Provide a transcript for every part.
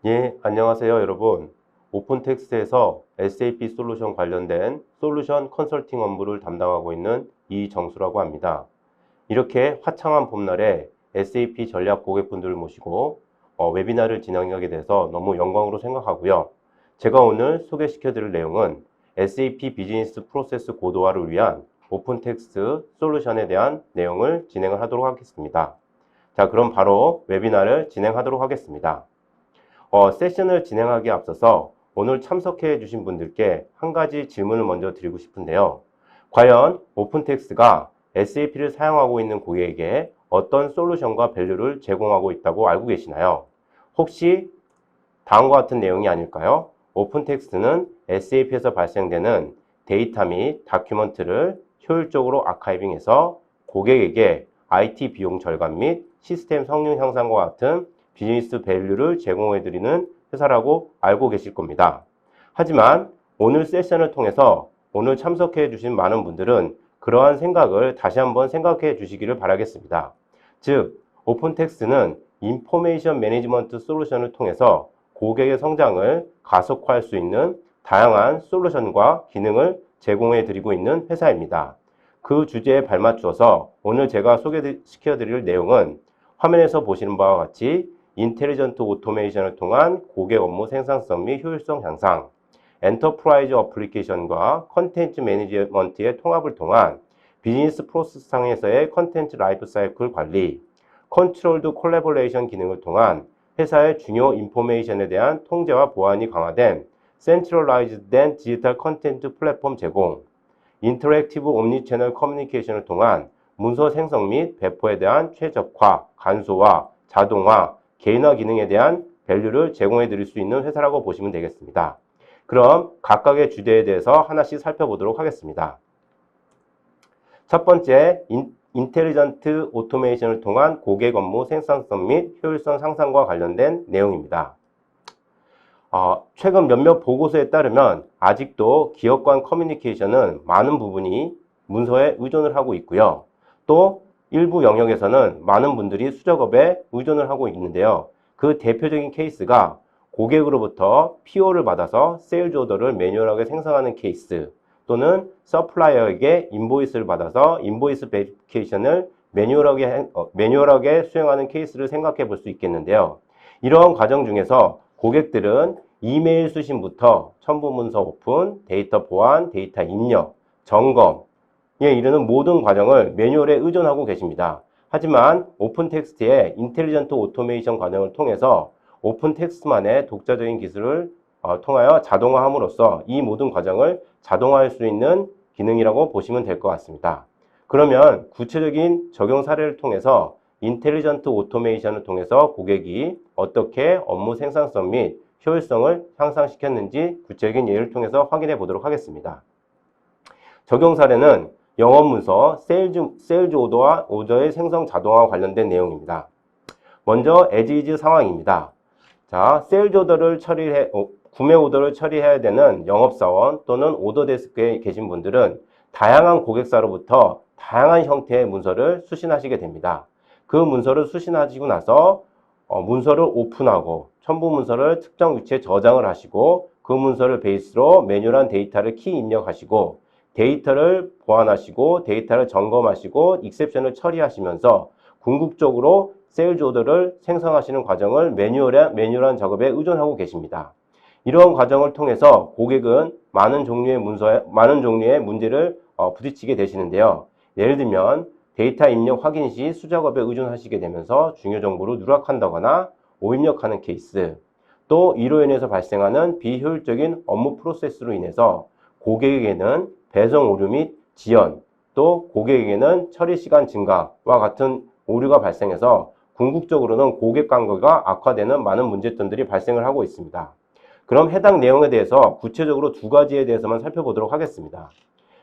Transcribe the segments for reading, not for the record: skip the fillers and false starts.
예, 안녕하세요, 여러분. 오픈텍스트에서 SAP 솔루션 관련된 솔루션 컨설팅 업무를 담당하고 있는 이정수라고 합니다. 이렇게 화창한 봄날에 SAP 전략 고객분들을 모시고 웨비나를 진행하게 돼서 너무 영광으로 생각하고요. 제가 오늘 소개시켜 드릴 내용은 SAP 비즈니스 프로세스 고도화를 위한 오픈텍스트 솔루션에 대한 내용을 진행을 하도록 하겠습니다. 자, 그럼 바로 웨비나를 진행하도록 하겠습니다. 세션을 진행하기에 앞서서 오늘 참석해 주신 분들께 한 가지 질문을 먼저 드리고 싶은데요. 과연 오픈텍스트가 SAP를 사용하고 있는 고객에게 어떤 솔루션과 밸류를 제공하고 있다고 알고 계시나요? 혹시 다음과 같은 내용이 아닐까요? 오픈텍스트는 SAP에서 발생되는 데이터 및 다큐먼트를 효율적으로 아카이빙해서 고객에게 IT 비용 절감 및 시스템 성능 향상과 같은 비즈니스 밸류를 제공해드리는 회사라고 알고 계실 겁니다. 하지만 오늘 세션을 통해서 오늘 참석해 주신 많은 분들은 그러한 생각을 다시 한번 생각해 주시기를 바라겠습니다. 즉, 오픈텍스트는 인포메이션 매니지먼트 솔루션을 통해서 고객의 성장을 가속화할 수 있는 다양한 솔루션과 기능을 제공해 드리고 있는 회사입니다. 그 주제에 발맞추어서 오늘 제가 소개시켜 드릴 내용은 화면에서 보시는 바와 같이 인텔리전트 오토메이션을 통한 고객 업무 생산성 및 효율성 향상, 엔터프라이즈 어플리케이션과 컨텐츠 매니지먼트의 통합을 통한 비즈니스 프로세스 상에서의 컨텐츠 라이프 사이클 관리, 컨트롤드 콜래보레이션 기능을 통한 회사의 중요 인포메이션에 대한 통제와 보안이 강화된 센트럴라이즈된 디지털 컨텐츠 플랫폼 제공, 인터랙티브 옴니채널 커뮤니케이션을 통한 문서 생성 및 배포에 대한 최적화, 간소화, 자동화, 개인화 기능에 대한 밸류를 제공해 드릴 수 있는 회사라고 보시면 되겠습니다. 그럼 각각의 주제에 대해서 하나씩 살펴보도록 하겠습니다. 첫 번째, 인텔리전트 오토메이션을 통한 고객 업무 생산성 및 효율성 상상과 관련된 내용입니다. 최근 몇몇 보고서에 따르면 아직도 기업 간 커뮤니케이션은 많은 부분이 문서에 의존을 하고 있고요. 또 일부 영역에서는 많은 분들이 수작업에 의존을 하고 있는데요. 그 대표적인 케이스가 고객으로부터 PO를 받아서 세일즈 오더를 매뉴얼하게 생성하는 케이스, 또는 서플라이어에게 인보이스를 받아서 인보이스 베리피케이션을 매뉴얼하게 수행하는 케이스를 생각해 볼 수 있겠는데요. 이러한 과정 중에서 고객들은 이메일 수신부터 첨부 문서 오픈, 데이터 보안, 데이터 입력, 점검에 이르는 모든 과정을 매뉴얼에 의존하고 계십니다. 하지만 오픈텍스트의 인텔리전트 오토메이션 과정을 통해서 오픈텍스트만의 독자적인 기술을 통하여 자동화함으로써 이 모든 과정을 자동화할 수 있는 기능이라고 보시면 될 것 같습니다. 그러면 구체적인 적용 사례를 통해서 인텔리전트 오토메이션을 통해서 고객이 어떻게 업무 생산성 및 효율성을 향상시켰는지 구체적인 예를 통해서 확인해 보도록 하겠습니다. 적용 사례는 영업문서, 세일즈 오더의 생성 자동화와 관련된 내용입니다. 먼저 에지이즈 상황입니다. 자, 구매 오더를 처리해야 되는 영업사원 또는 오더데스크에 계신 분들은 다양한 고객사로부터 다양한 형태의 문서를 수신하시게 됩니다. 그 문서를 수신하시고 나서 문서를 오픈하고 첨부 문서를 특정 위치에 저장을 하시고 그 문서를 베이스로 매뉴얼한 데이터를 키 입력하시고 데이터를 보완하시고 데이터를 점검하시고 익셉션을 처리하시면서 궁극적으로 세일즈 오더를 생성하시는 과정을 매뉴얼한 작업에 의존하고 계십니다. 이러한 과정을 통해서 고객은 많은 종류의 문제를 부딪히게 되시는데요. 예를 들면 데이터 입력 확인 시 수작업에 의존하시게 되면서 중요 정보를 누락한다거나 오입력하는 케이스, 또 이로 인해서 발생하는 비효율적인 업무 프로세스로 인해서 고객에게는 배송 오류 및 지연, 또 고객에게는 처리 시간 증가와 같은 오류가 발생해서 궁극적으로는 고객 관계가 악화되는 많은 문제점들이 발생을 하고 있습니다. 그럼 해당 내용에 대해서 구체적으로 두 가지에 대해서만 살펴보도록 하겠습니다.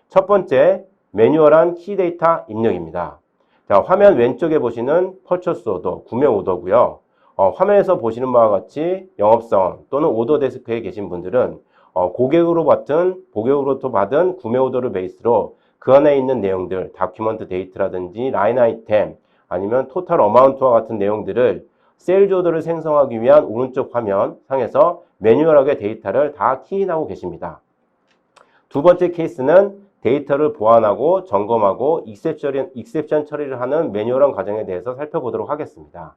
첫 번째, 매뉴얼한 키데이터 입력입니다. 자, 화면 왼쪽에 보시는 퍼처스 오더, 구매 오더고요. 화면에서 보시는 바와 같이 영업사원 또는 오더 데스크에 계신 분들은 고객으로부터 받은 구매 오더를 베이스로 그 안에 있는 내용들, 다큐먼트 데이터라든지 라인 아이템, 아니면 토탈 어마운트와 같은 내용들을 세일즈 오더를 생성하기 위한 오른쪽 화면 상에서 매뉴얼하게 데이터를 다 키인하고 계십니다. 두 번째 케이스는 데이터를 보완하고 점검하고 익셉션 처리를 하는 매뉴얼한 과정에 대해서 살펴보도록 하겠습니다.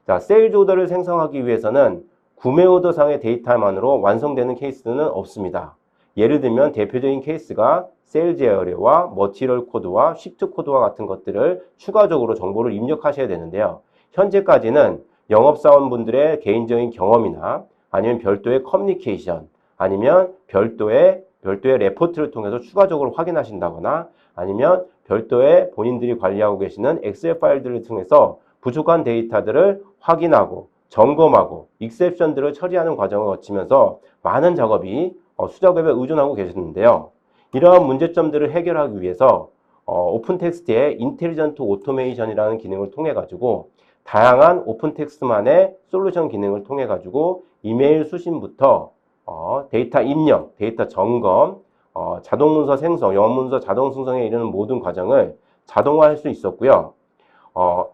자, 세일즈 오더를 생성하기 위해서는 구매 오더 상의 데이터만으로 완성되는 케이스는 없습니다. 예를 들면 대표적인 케이스가 세일즈 에어리어와 머티리얼 코드와 시프트 코드와 같은 것들을 추가적으로 정보를 입력하셔야 되는데요. 현재까지는 영업사원분들의 개인적인 경험이나 아니면 별도의 커뮤니케이션 아니면 별도의 레포트를 통해서 추가적으로 확인하신다거나 아니면 별도의 본인들이 관리하고 계시는 엑셀 파일들을 통해서 부족한 데이터들을 확인하고 점검하고 익셉션들을 처리하는 과정을 거치면서 많은 작업이 수작업에 의존하고 계셨는데요. 이러한 문제점들을 해결하기 위해서 오픈 텍스트의 인텔리전트 오토메이션이라는 기능을 통해 가지고 다양한 오픈 텍스트만의 솔루션 기능을 통해 가지고 이메일 수신부터 데이터 입력, 데이터 점검, 자동 문서 생성, 영어 문서 자동 생성에 이르는 모든 과정을 자동화할 수 있었고요.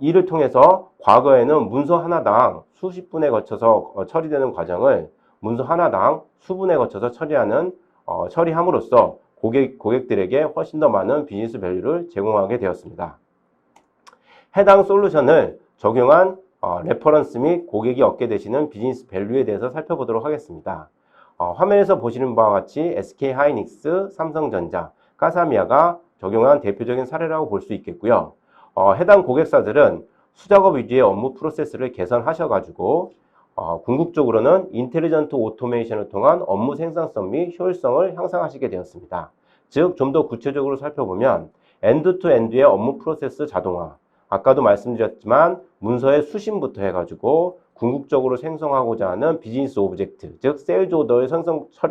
이를 통해서 과거에는 문서 하나당 수십 분에 거쳐서 처리되는 과정을 문서 하나당 수분에 거쳐서 처리함으로써 고객들에게 훨씬 더 많은 비즈니스 밸류를 제공하게 되었습니다. 해당 솔루션을 적용한 레퍼런스 및 고객이 얻게 되시는 비즈니스 밸류에 대해서 살펴보도록 하겠습니다. 화면에서 보시는 바와 같이 SK하이닉스, 삼성전자, 카사미아가 적용한 대표적인 사례라고 볼 수 있겠고요. 해당 고객사들은 수작업 위주의 업무 프로세스를 개선하셔가지고 궁극적으로는 인텔리전트 오토메이션을 통한 업무 생산성 및 효율성을 향상하시게 되었습니다. 즉, 좀 더 구체적으로 살펴보면 엔드-투-엔드의 업무 프로세스 자동화, 아까도 말씀드렸지만 문서의 수신부터 해가지고 궁극적으로 생성하고자 하는 비즈니스 오브젝트, 즉 세일즈 오더의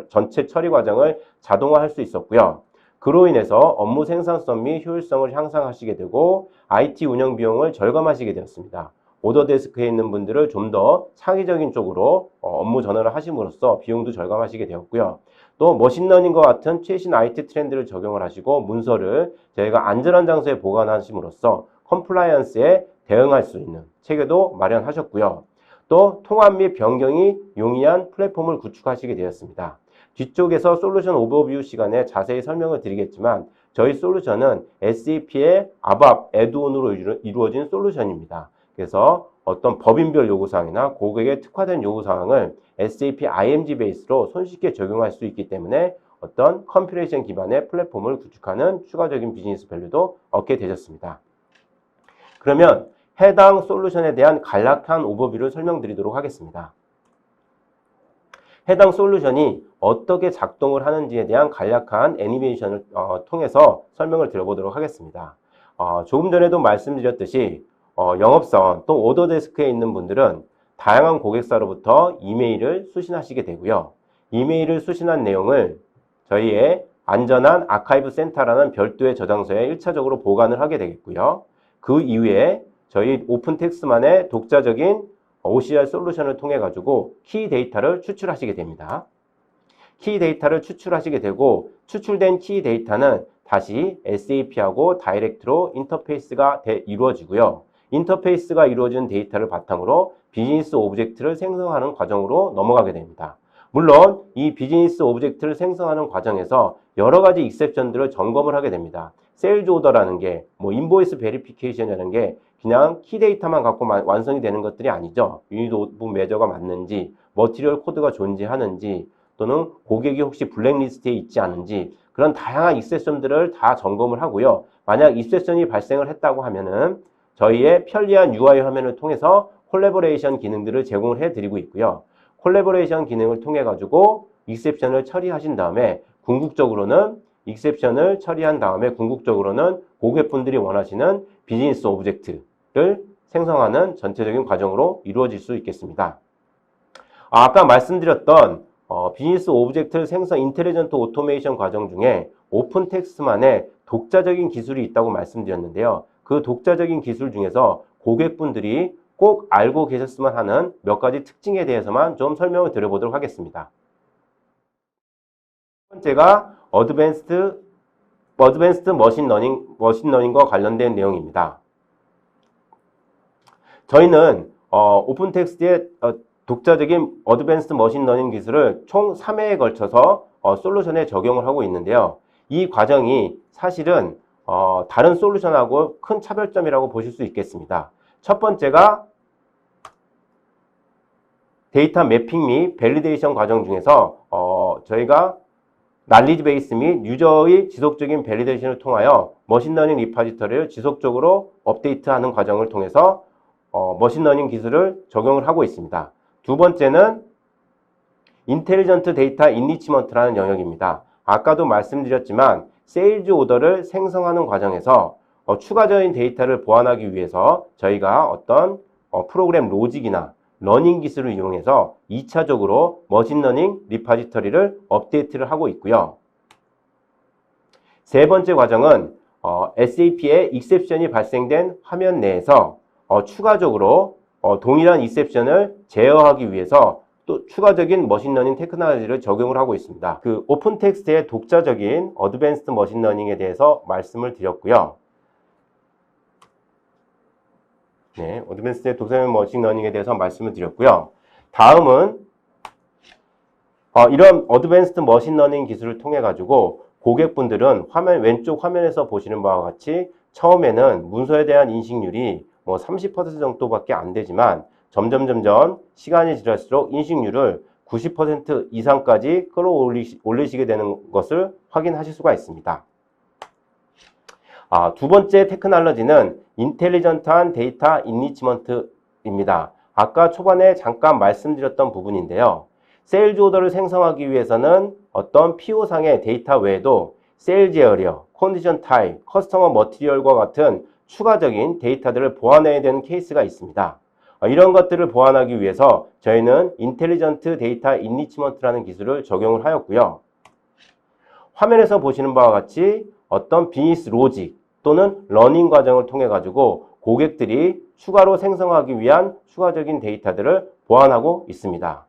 전체 처리 과정을 자동화할 수 있었고요. 그로 인해서 업무 생산성 및 효율성을 향상하시게 되고 IT 운영 비용을 절감하시게 되었습니다. 오더 데스크에 있는 분들을 좀 더 창의적인 쪽으로 업무 전환을 하심으로써 비용도 절감하시게 되었고요. 또 머신러닝과 같은 최신 IT 트렌드를 적용을 하시고 문서를 저희가 안전한 장소에 보관하심으로써 컴플라이언스에 대응할 수 있는 체계도 마련하셨고요. 또 통합 및 변경이 용이한 플랫폼을 구축하시게 되었습니다. 뒤쪽에서 솔루션 오버뷰 시간에 자세히 설명을 드리겠지만 저희 솔루션은 SAP의 ABAP 애드온으로 이루어진 솔루션입니다. 그래서 어떤 법인별 요구사항이나 고객에 특화된 요구사항을 SAP IMG 베이스로 손쉽게 적용할 수 있기 때문에 어떤 컴퓨레이션 기반의 플랫폼을 구축하는 추가적인 비즈니스 밸류도 얻게 되셨습니다. 그러면 해당 솔루션에 대한 간략한 오버뷰를 설명드리도록 하겠습니다. 해당 솔루션이 어떻게 작동을 하는지에 대한 간략한 애니메이션을 통해서 설명을 드려보도록 하겠습니다. 조금 전에도 말씀드렸듯이 영업사원 또 오더데스크에 있는 분들은 다양한 고객사로부터 이메일을 수신하시게 되고요. 이메일을 수신한 내용을 저희의 안전한 아카이브 센터라는 별도의 저장소에 1차적으로 보관을 하게 되겠고요. 그 이후에 저희 오픈 텍스트만의 독자적인 OCR 솔루션을 통해 가지고 키 데이터를 추출하시게 됩니다. 키 데이터를 추출하시게 되고 추출된 키 데이터는 다시 SAP하고 다이렉트로 인터페이스가 이루어지고요. 인터페이스가 이루어진 데이터를 바탕으로 비즈니스 오브젝트를 생성하는 과정으로 넘어가게 됩니다. 물론 이 비즈니스 오브젝트를 생성하는 과정에서 여러 가지 익셉션들을 점검을 하게 됩니다. 세일즈 오더라는 게 인보이스 베리피케이션이라는 게 그냥 키 데이터만 갖고 완성이 되는 것들이 아니죠. 유닛 오브 매저가 맞는지, 머티리얼 코드가 존재하는지, 또는 고객이 혹시 블랙리스트에 있지 않은지 그런 다양한 익셉션들을 다 점검을 하고요. 만약 익셉션이 발생을 했다고 하면은 저희의 편리한 UI 화면을 통해서 콜래보레이션 기능들을 제공을 해드리고 있고요. 콜래보레이션 기능을 통해 가지고 익셉션을 처리하신 다음에 궁극적으로는 익셉션을 처리한 다음에 궁극적으로는 고객분들이 원하시는 비즈니스 오브젝트를 생성하는 전체적인 과정으로 이루어질 수 있겠습니다. 아까 말씀드렸던 비즈니스 오브젝트 생성 인텔리전트 오토메이션 과정 중에 오픈 텍스트만의 독자적인 기술이 있다고 말씀드렸는데요. 그 독자적인 기술 중에서 고객분들이 꼭 알고 계셨으면 하는 몇 가지 특징에 대해서만 좀 설명을 드려보도록 하겠습니다. 첫 번째가 어드밴스드 머신러닝과 관련된 내용입니다. 저희는 오픈 텍스트의 독자적인 어드밴스드 머신러닝 기술을 총 3회에 걸쳐서 솔루션에 적용을 하고 있는데요. 이 과정이 사실은 다른 솔루션하고 큰 차별점이라고 보실 수 있겠습니다. 첫 번째가 데이터 매핑 및 밸리데이션 과정 중에서 저희가 날리지 베이스 및 유저의 지속적인 밸리데이션을 통하여 머신러닝 리파지터리를 지속적으로 업데이트하는 과정을 통해서 머신러닝 기술을 적용을 하고 있습니다. 두 번째는 인텔리전트 데이터 인리치먼트라는 영역입니다. 아까도 말씀드렸지만 세일즈 오더를 생성하는 과정에서 추가적인 데이터를 보완하기 위해서 저희가 어떤 프로그램 로직이나 러닝 기술을 이용해서 2차적으로 머신러닝 리파지터리를 업데이트를 하고 있고요. 세 번째 과정은 SAP에 익셉션이 발생된 화면 내에서 추가적으로 동일한 익셉션을 제어하기 위해서 또 추가적인 머신러닝 테크놀로지를 적용을 하고 있습니다. 그 오픈 텍스트의 독자적인 어드밴스드 머신러닝에 대해서 말씀을 드렸고요. 네, 어드밴스드 독자적인 머신러닝에 대해서 말씀을 드렸고요. 다음은 이런 어드밴스드 머신러닝 기술을 통해 가지고 고객분들은 왼쪽 화면에서 보시는 바와 같이 처음에는 문서에 대한 인식률이 30% 정도밖에 안 되지만 점점 시간이 지날수록 인식률을 90% 이상까지 끌어올리시게 되는 것을 확인하실 수가 있습니다. 두 번째 테크놀로지는 인텔리전트한 데이터 인리치먼트입니다. 아까 초반에 잠깐 말씀드렸던 부분인데요. 세일즈 오더를 생성하기 위해서는 어떤 PO상의 데이터 외에도 세일즈 에어리어, 컨디션 타입, 커스터머 머티리얼과 같은 추가적인 데이터들을 보완해야 되는 케이스가 있습니다. 이런 것들을 보완하기 위해서 저희는 인텔리전트 데이터 인리치먼트라는 기술을 적용을 하였고요. 화면에서 보시는 바와 같이 어떤 비즈니스 로직 또는 러닝 과정을 통해 가지고 고객들이 추가로 생성하기 위한 추가적인 데이터들을 보완하고 있습니다.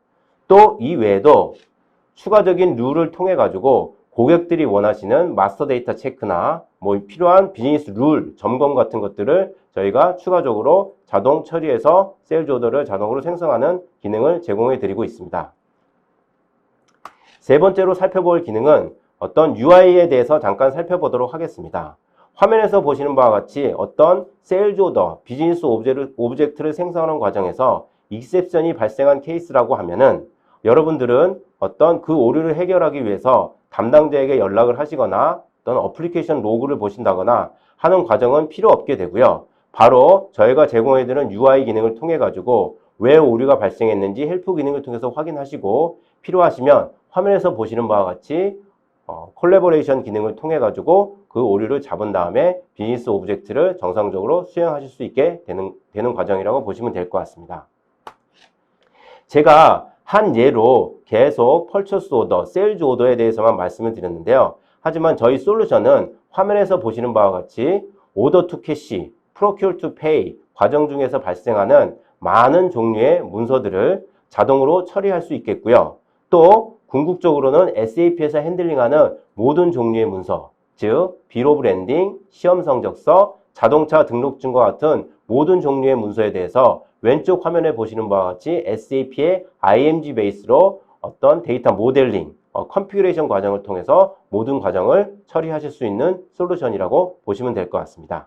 또 이 외에도 추가적인 룰을 통해 가지고 고객들이 원하시는 마스터 데이터 체크나 필요한 비즈니스 룰 점검 같은 것들을 저희가 추가적으로 자동 처리해서 세일즈 오더를 자동으로 생성하는 기능을 제공해 드리고 있습니다. 세 번째로 살펴볼 기능은 어떤 UI에 대해서 잠깐 살펴보도록 하겠습니다. 화면에서 보시는 바와 같이 어떤 세일즈 오더, 비즈니스 오브젝트를 생성하는 과정에서 익셉션이 발생한 케이스라고 하면은 여러분들은 어떤 그 오류를 해결하기 위해서 담당자에게 연락을 하시거나 어떤 어플리케이션 로그를 보신다거나 하는 과정은 필요 없게 되고요. 바로 저희가 제공해드리는 UI 기능을 통해 가지고 왜 오류가 발생했는지 헬프 기능을 통해서 확인하시고 필요하시면 화면에서 보시는 바와 같이 콜래보레이션 기능을 통해 가지고 그 오류를 잡은 다음에 비즈니스 오브젝트를 정상적으로 수행하실 수 있게 되는 과정이라고 보시면 될 것 같습니다. 제가 한 예로 계속 펄처스 오더, 세일즈 오더에 대해서만 말씀을 드렸는데요. 하지만 저희 솔루션은 화면에서 보시는 바와 같이 오더 투 캐시, 프로큐어 투 페이 과정 중에서 발생하는 많은 종류의 문서들을 자동으로 처리할 수 있겠고요. 또 궁극적으로는 SAP에서 핸들링하는 모든 종류의 문서, 즉 빌 오브 랜딩, 시험 성적서, 자동차 등록증과 같은 모든 종류의 문서에 대해서 왼쪽 화면에 보시는 바와 같이 SAP의 IMG 베이스로 어떤 데이터 모델링, 컨피그레이션 과정을 통해서 모든 과정을 처리하실 수 있는 솔루션이라고 보시면 될 것 같습니다.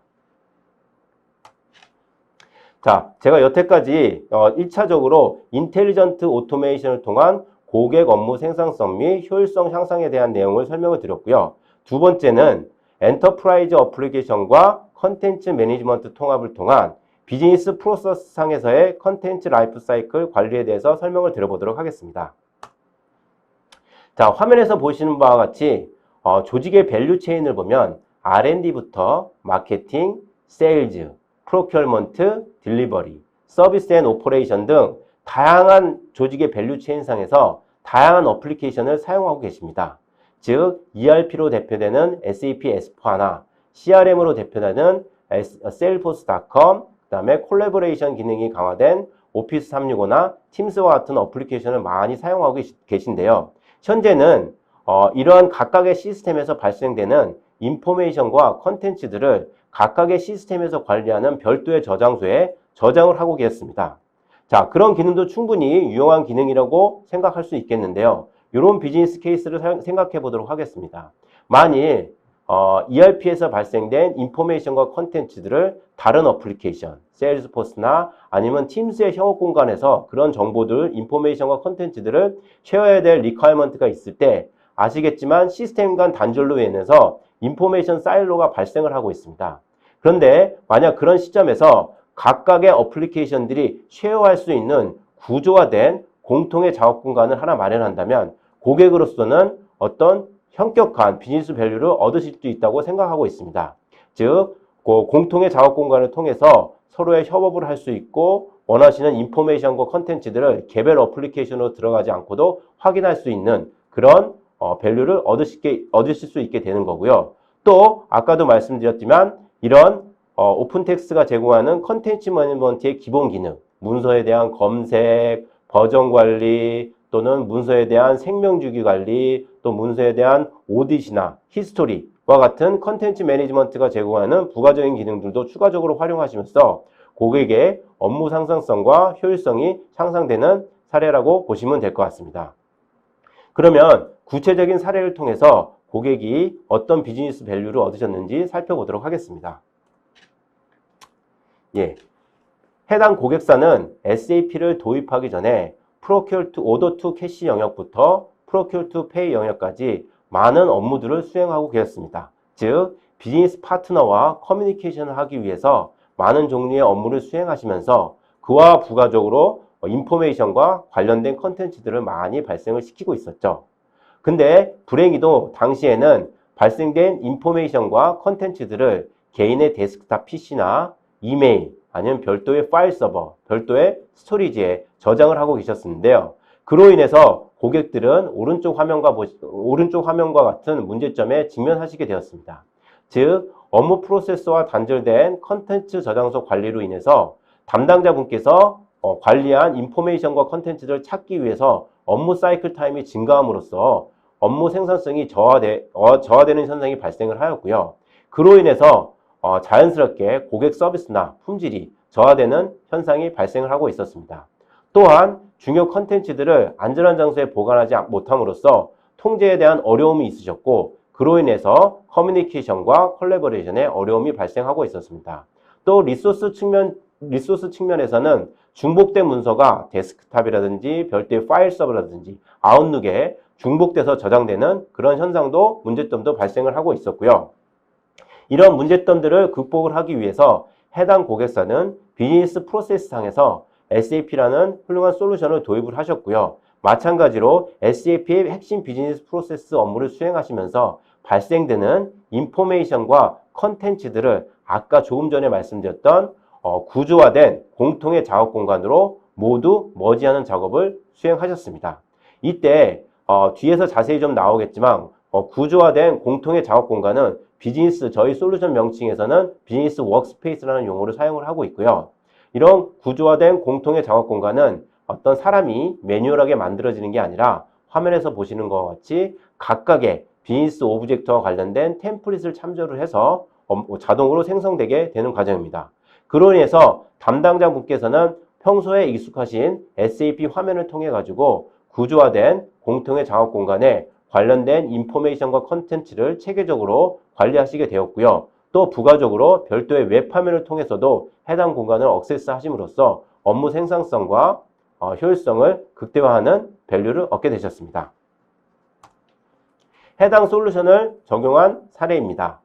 자, 제가 여태까지 1차적으로 인텔리전트 오토메이션을 통한 고객 업무 생산성 및 효율성 향상에 대한 내용을 설명을 드렸고요. 두 번째는 엔터프라이즈 어플리케이션과 컨텐츠 매니지먼트 통합을 통한 비즈니스 프로세스 상에서의 컨텐츠 라이프 사이클 관리에 대해서 설명을 드려보도록 하겠습니다. 자, 화면에서 보시는 바와 같이 조직의 밸류 체인을 보면 R&D부터 마케팅, 세일즈, 프로큐어먼트, 딜리버리, 서비스 앤 오퍼레이션 등 다양한 조직의 밸류 체인상에서 다양한 어플리케이션을 사용하고 계십니다. 즉, ERP로 대표되는 SAP S/4HANA, CRM으로 대표되는 Salesforce.com, 그 다음에 콜래보레이션 기능이 강화된 오피스 365나 팀스와 같은 어플리케이션을 많이 사용하고 계신데요. 현재는 이러한 각각의 시스템에서 발생되는 인포메이션과 컨텐츠들을 각각의 시스템에서 관리하는 별도의 저장소에 저장을 하고 계셨습니다. 자, 그런 기능도 충분히 유용한 기능이라고 생각할 수 있겠는데요. 이런 비즈니스 케이스를 생각해 보도록 하겠습니다. 만일 ERP에서 발생된 인포메이션과 컨텐츠들을 다른 어플리케이션, 세일즈포스나 아니면 팀스의 협업 공간에서 그런 정보들, 인포메이션과 컨텐츠들을 쉐어해야 될 리퀘어먼트가 있을 때 아시겠지만 시스템 간 단절로 인해서 인포메이션 사일로가 발생을 하고 있습니다. 그런데 만약 그런 시점에서 각각의 어플리케이션들이 쉐어할 수 있는 구조화된 공통의 작업 공간을 하나 마련한다면 고객으로서는 어떤 현격한 비즈니스 밸류를 얻으실 수 있다고 생각하고 있습니다. 즉, 공통의 작업 공간을 통해서 서로의 협업을 할 수 있고 원하시는 인포메이션과 컨텐츠들을 개별 어플리케이션으로 들어가지 않고도 확인할 수 있는 그런 밸류를 얻으실 수 있게 되는 거고요. 또 아까도 말씀드렸지만 이런 오픈텍스트가 제공하는 컨텐츠 매니지먼트의 기본 기능, 문서에 대한 검색, 버전 관리, 또는 문서에 대한 생명주기 관리, 또 문서에 대한 오디시나 히스토리와 같은 컨텐츠 매니지먼트가 제공하는 부가적인 기능들도 추가적으로 활용하시면서 고객의 업무 상상성과 효율성이 향상되는 사례라고 보시면 될 것 같습니다. 그러면 구체적인 사례를 통해서 고객이 어떤 비즈니스 밸류를 얻으셨는지 살펴보도록 하겠습니다. 예, 해당 고객사는 SAP를 도입하기 전에 Procure to Order to Cash 영역부터 Procure to Pay 영역까지 많은 업무들을 수행하고 계셨습니다. 즉, 비즈니스 파트너와 커뮤니케이션을 하기 위해서 많은 종류의 업무를 수행하시면서 그와 부가적으로 인포메이션과 관련된 컨텐츠들을 많이 발생을 시키고 있었죠. 근데 불행히도 당시에는 발생된 인포메이션과 컨텐츠들을 개인의 데스크탑 PC나 이메일, 아니면 별도의 파일 서버, 별도의 스토리지에 저장을 하고 계셨는데요. 그로 인해서 고객들은 오른쪽 화면과 같은 문제점에 직면하시게 되었습니다. 즉, 업무 프로세스와 단절된 컨텐츠 저장소 관리로 인해서 담당자분께서 관리한 인포메이션과 컨텐츠를 찾기 위해서 업무 사이클 타임이 증가함으로써 업무 생산성이 저하되는 현상이 발생을 하였고요. 그로 인해서 자연스럽게 고객 서비스나 품질이 저하되는 현상이 발생을 하고 있었습니다. 또한 중요 컨텐츠들을 안전한 장소에 보관하지 못함으로써 통제에 대한 어려움이 있으셨고 그로 인해서 커뮤니케이션과 콜라보레이션에 어려움이 발생하고 있었습니다. 또 리소스 측면에서는 중복된 문서가 데스크탑이라든지 별도의 파일 서버라든지 아웃룩에 중복돼서 저장되는 그런 현상도 문제점도 발생을 하고 있었고요. 이런 문제점들을 극복을 하기 위해서 해당 고객사는 비즈니스 프로세스상에서 SAP라는 훌륭한 솔루션을 도입을 하셨고요. 마찬가지로 SAP의 핵심 비즈니스 프로세스 업무를 수행하시면서 발생되는 인포메이션과 컨텐츠들을 아까 조금 전에 말씀드렸던 구조화된 공통의 작업 공간으로 모두 머지하는 작업을 수행하셨습니다. 이때 뒤에서 자세히 좀 나오겠지만 구조화된 공통의 작업 공간은 저희 솔루션 명칭에서는 비즈니스 워크스페이스라는 용어를 사용을 하고 있고요. 이런 구조화된 공통의 작업 공간은 어떤 사람이 매뉴얼하게 만들어지는 게 아니라 화면에서 보시는 것과 같이 각각의 비즈니스 오브젝트와 관련된 템플릿을 참조를 해서 자동으로 생성되게 되는 과정입니다. 그로 인해서 담당자분께서는 평소에 익숙하신 SAP 화면을 통해 가지고 구조화된 공통의 작업 공간에 관련된 인포메이션과 컨텐츠를 체계적으로 관리하시게 되었고요. 또 부가적으로 별도의 웹 화면을 통해서도 해당 공간을 액세스 하심으로써 업무 생산성과 효율성을 극대화하는 밸류를 얻게 되셨습니다. 해당 솔루션을 적용한 사례입니다.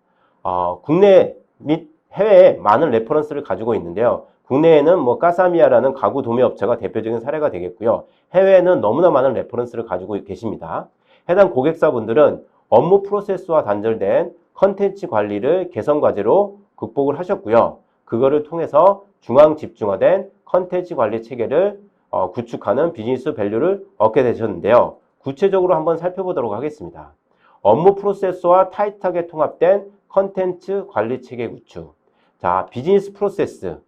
국내 및 해외에 많은 레퍼런스를 가지고 있는데요. 국내에는 까사미아라는 가구 도매 업체가 대표적인 사례가 되겠고요. 해외에는 너무나 많은 레퍼런스를 가지고 계십니다. 해당 고객사분들은 업무 프로세스와 단절된 컨텐츠 관리를 개선 과제로 극복을 하셨고요. 그거를 통해서 중앙 집중화된 컨텐츠 관리 체계를 구축하는 비즈니스 밸류를 얻게 되셨는데요. 구체적으로 한번 살펴보도록 하겠습니다. 업무 프로세스와 타이트하게 통합된 컨텐츠 관리 체계 구축. 자, 비즈니스 프로세스,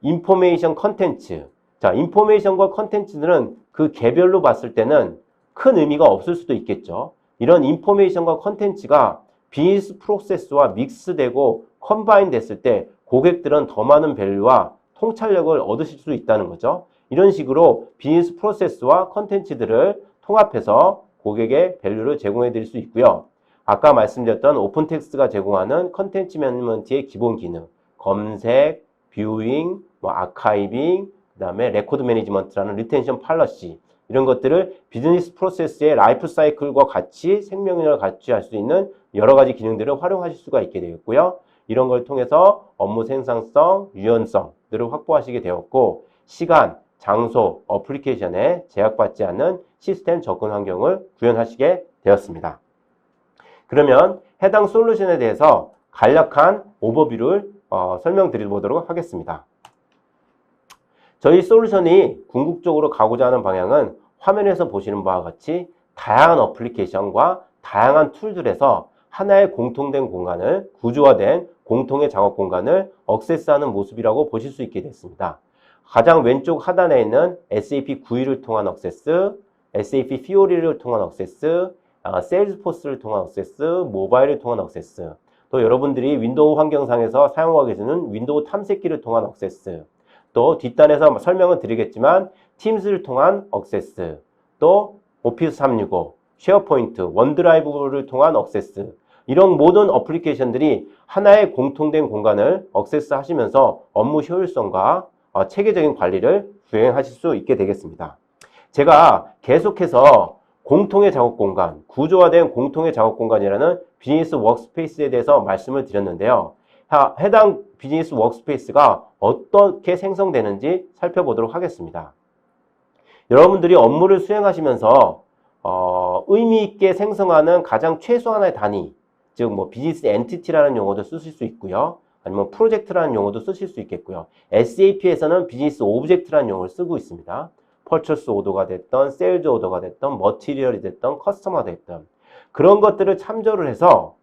인포메이션 컨텐츠. 자, 인포메이션과 컨텐츠들은 그 개별로 봤을 때는 큰 의미가 없을 수도 있겠죠. 이런 인포메이션과 컨텐츠가 비즈니스 프로세스와 믹스되고 컴바인 됐을 때 고객들은 더 많은 밸류와 통찰력을 얻으실 수 있다는 거죠. 이런 식으로 비즈니스 프로세스와 컨텐츠들을 통합해서 고객의 밸류를 제공해 드릴 수 있고요. 아까 말씀드렸던 오픈텍스트가 제공하는 컨텐츠 매니지먼트의 기본 기능, 검색, 뷰잉, 아카이빙, 그 다음에 레코드 매니지먼트라는 리텐션 팔러시, 이런 것들을 비즈니스 프로세스의 라이프 사이클과 같이 생명력을 같이 할 수 있는 여러 가지 기능들을 활용하실 수가 있게 되었고요. 이런 걸 통해서 업무 생산성, 유연성들을 확보하시게 되었고, 시간, 장소, 어플리케이션에 제약받지 않는 시스템 접근 환경을 구현하시게 되었습니다. 그러면 해당 솔루션에 대해서 간략한 오버뷰를 설명드려보도록 하겠습니다. 저희 솔루션이 궁극적으로 가고자 하는 방향은 화면에서 보시는 바와 같이 다양한 어플리케이션과 다양한 툴들에서 하나의 공통된 공간을, 구조화된 공통의 작업 공간을 억세스하는 모습이라고 보실 수 있게 됐습니다. 가장 왼쪽 하단에 있는 SAP GUI를 통한 억세스, SAP Fiori를 통한 억세스, 세일즈포스를 통한 억세스, 모바일을 통한 억세스, 또 여러분들이 윈도우 환경상에서 사용하고 계시는 윈도우 탐색기를 통한 억세스, 또 뒷단에서 설명을 드리겠지만 팀스를 통한 억세스, 또 오피스 365, 쉐어포인트, 원드라이브를 통한 억세스, 이런 모든 어플리케이션들이 하나의 공통된 공간을 억세스 하시면서 업무 효율성과 체계적인 관리를 수행하실 수 있게 되겠습니다. 제가 계속해서 공통의 작업 공간, 구조화된 공통의 작업 공간이라는 비즈니스 워크스페이스에 대해서 말씀을 드렸는데요. 해당 비즈니스 워크스페이스가 어떻게 생성되는지 살펴보도록 하겠습니다. 여러분들이 업무를 수행하시면서 의미 있게 생성하는 가장 최소한의 단위, 즉 비즈니스 엔티티라는 용어도 쓰실 수 있고요. 아니면 프로젝트라는 용어도 쓰실 수 있겠고요. SAP에서는 비즈니스 오브젝트라는 용어를 쓰고 있습니다. 퍼처스 오더가 됐던, 세일즈 오더가 됐던, 머티리얼이 됐던, 커스터머가 됐던, 그런 것들을 참조를 해서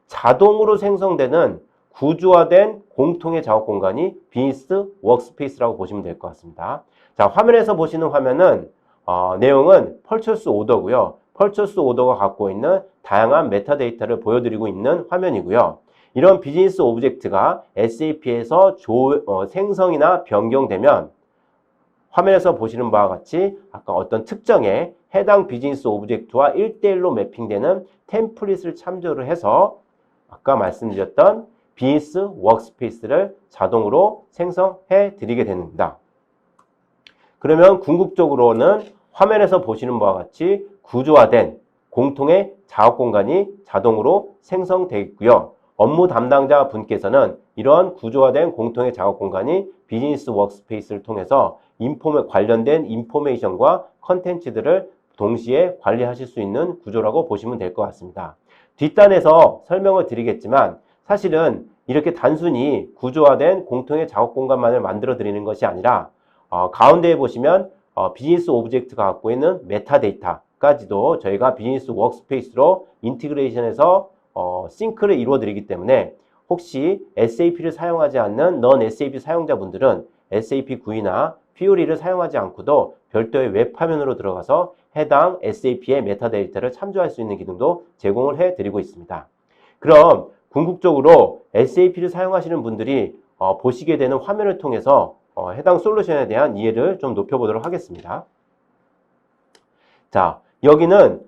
자동으로 생성되는 구조화된 공통의 작업 공간이 비즈니스 워크스페이스라고 보시면 될 것 같습니다. 자, 화면에서 보시는 화면은 내용은 퍼처스 오더고요. 퍼처스 오더가 갖고 있는 다양한 메타데이터를 보여드리고 있는 화면이고요. 이런 비즈니스 오브젝트가 SAP에서 생성이나 변경되면 화면에서 보시는 바와 같이 아까 어떤 특정의 해당 비즈니스 오브젝트와 1대1로 매핑되는 템플릿을 참조를 해서 아까 말씀드렸던 비즈니스 워크스페이스를 자동으로 생성해 드리게 됩니다. 그러면 궁극적으로는 화면에서 보시는 바와 같이 구조화된 공통의 작업 공간이 자동으로 생성되겠고요. 업무 담당자 분께서는 이러한 구조화된 공통의 작업 공간이 비즈니스 워크스페이스를 통해서 관련된 인포메이션과 컨텐츠들을 동시에 관리하실 수 있는 구조라고 보시면 될 것 같습니다. 뒷단에서 설명을 드리겠지만 사실은 이렇게 단순히 구조화된 공통의 작업 공간만을 만들어 드리는 것이 아니라 가운데에 보시면 비즈니스 오브젝트가 갖고 있는 메타데이터까지도 저희가 비즈니스 워크스페이스로 인티그레이션해서 싱크를 이루어 드리기 때문에 혹시 SAP를 사용하지 않는 넌 SAP 사용자분들은 SAP GUI나 Fiori를 사용하지 않고도 별도의 웹화면으로 들어가서 해당 SAP의 메타데이터를 참조할 수 있는 기능도 제공을 해드리고 있습니다. 그럼 궁극적으로 SAP를 사용하시는 분들이 보시게 되는 화면을 통해서 해당 솔루션에 대한 이해를 좀 높여보도록 하겠습니다. 자, 여기는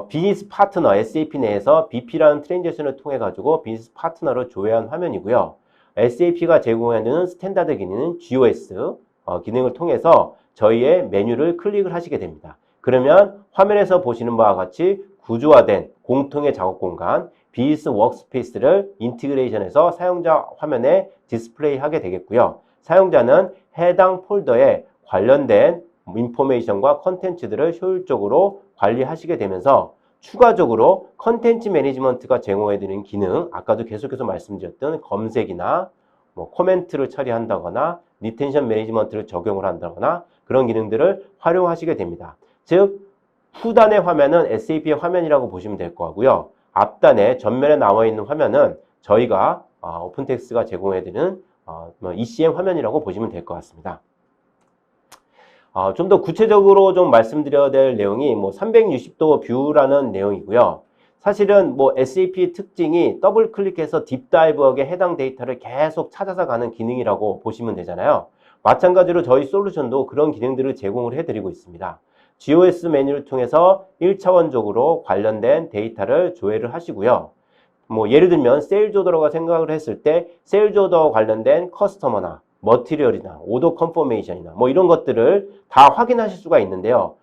비즈니스 파트너, SAP 내에서 BP라는 트랜지션을 통해 가지고 비즈니스 파트너를 조회한 화면이고요. SAP가 제공해주는 스탠다드 기능은 GOS 기능을 통해서 저희의 메뉴를 클릭을 하시게 됩니다. 그러면 화면에서 보시는 바와 같이 구조화된 공통의 작업 공간, 비즈니스 워크스페이스를 인티그레이션해서 사용자 화면에 디스플레이 하게 되겠고요. 사용자는 해당 폴더에 관련된 인포메이션과 컨텐츠들을 효율적으로 관리하시게 되면서 추가적으로 컨텐츠 매니지먼트가 제공해드리는 기능, 아까도 계속해서 말씀드렸던 검색이나 코멘트를 처리한다거나 리텐션 매니지먼트를 적용을 한다거나 그런 기능들을 활용하시게 됩니다. 즉 후단의 화면은 SAP의 화면이라고 보시면 될 거고요. 앞단에 전면에 나와 있는 화면은 저희가 오픈텍스트가 제공해드리는 ECM 화면이라고 보시면 될 것 같습니다. 좀 더 구체적으로 좀 말씀드려야 될 내용이 360도 뷰라는 내용이고요. 사실은 SAP의 특징이 더블 클릭해서 딥다이브하게 해당 데이터를 계속 찾아서 가는 기능이라고 보시면 되잖아요. 마찬가지로 저희 솔루션도 그런 기능들을 제공을 해드리고 있습니다. GOS 메뉴를 통해서 1차원적으로 관련된 데이터를 조회를 하시고요. 뭐 예를 들면 세일즈 오더라고 생각을 했을 때 세일즈 오더와 관련된 커스터머나 머티리얼이나 오더 컨포메이션이나 뭐 이런 것들을 다 확인하실 수가 있는데요.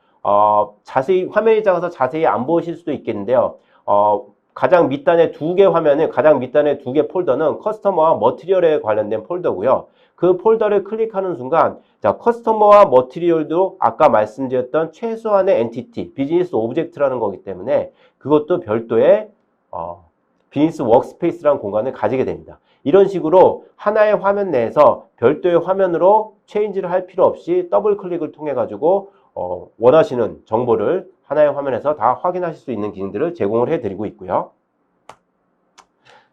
자세히 화면이 작아서 자세히 안 보실 수도 있겠는데요. 가장 밑단에 두 개 화면에 가장 밑단에 두 개 폴더는 커스터머와 머티리얼에 관련된 폴더고요. 그 폴더를 클릭하는 순간 자, 커스터머와 머티리얼도 아까 말씀드렸던 최소한의 엔티티, 비즈니스 오브젝트라는 거기 때문에 그것도 별도의 비즈니스 워크스페이스라는 공간을 가지게 됩니다. 이런 식으로 하나의 화면 내에서 별도의 화면으로 체인지를 할 필요 없이 더블 클릭을 통해 가지고 원하시는 정보를 하나의 화면에서 다 확인하실 수 있는 기능들을 제공을 해드리고 있고요.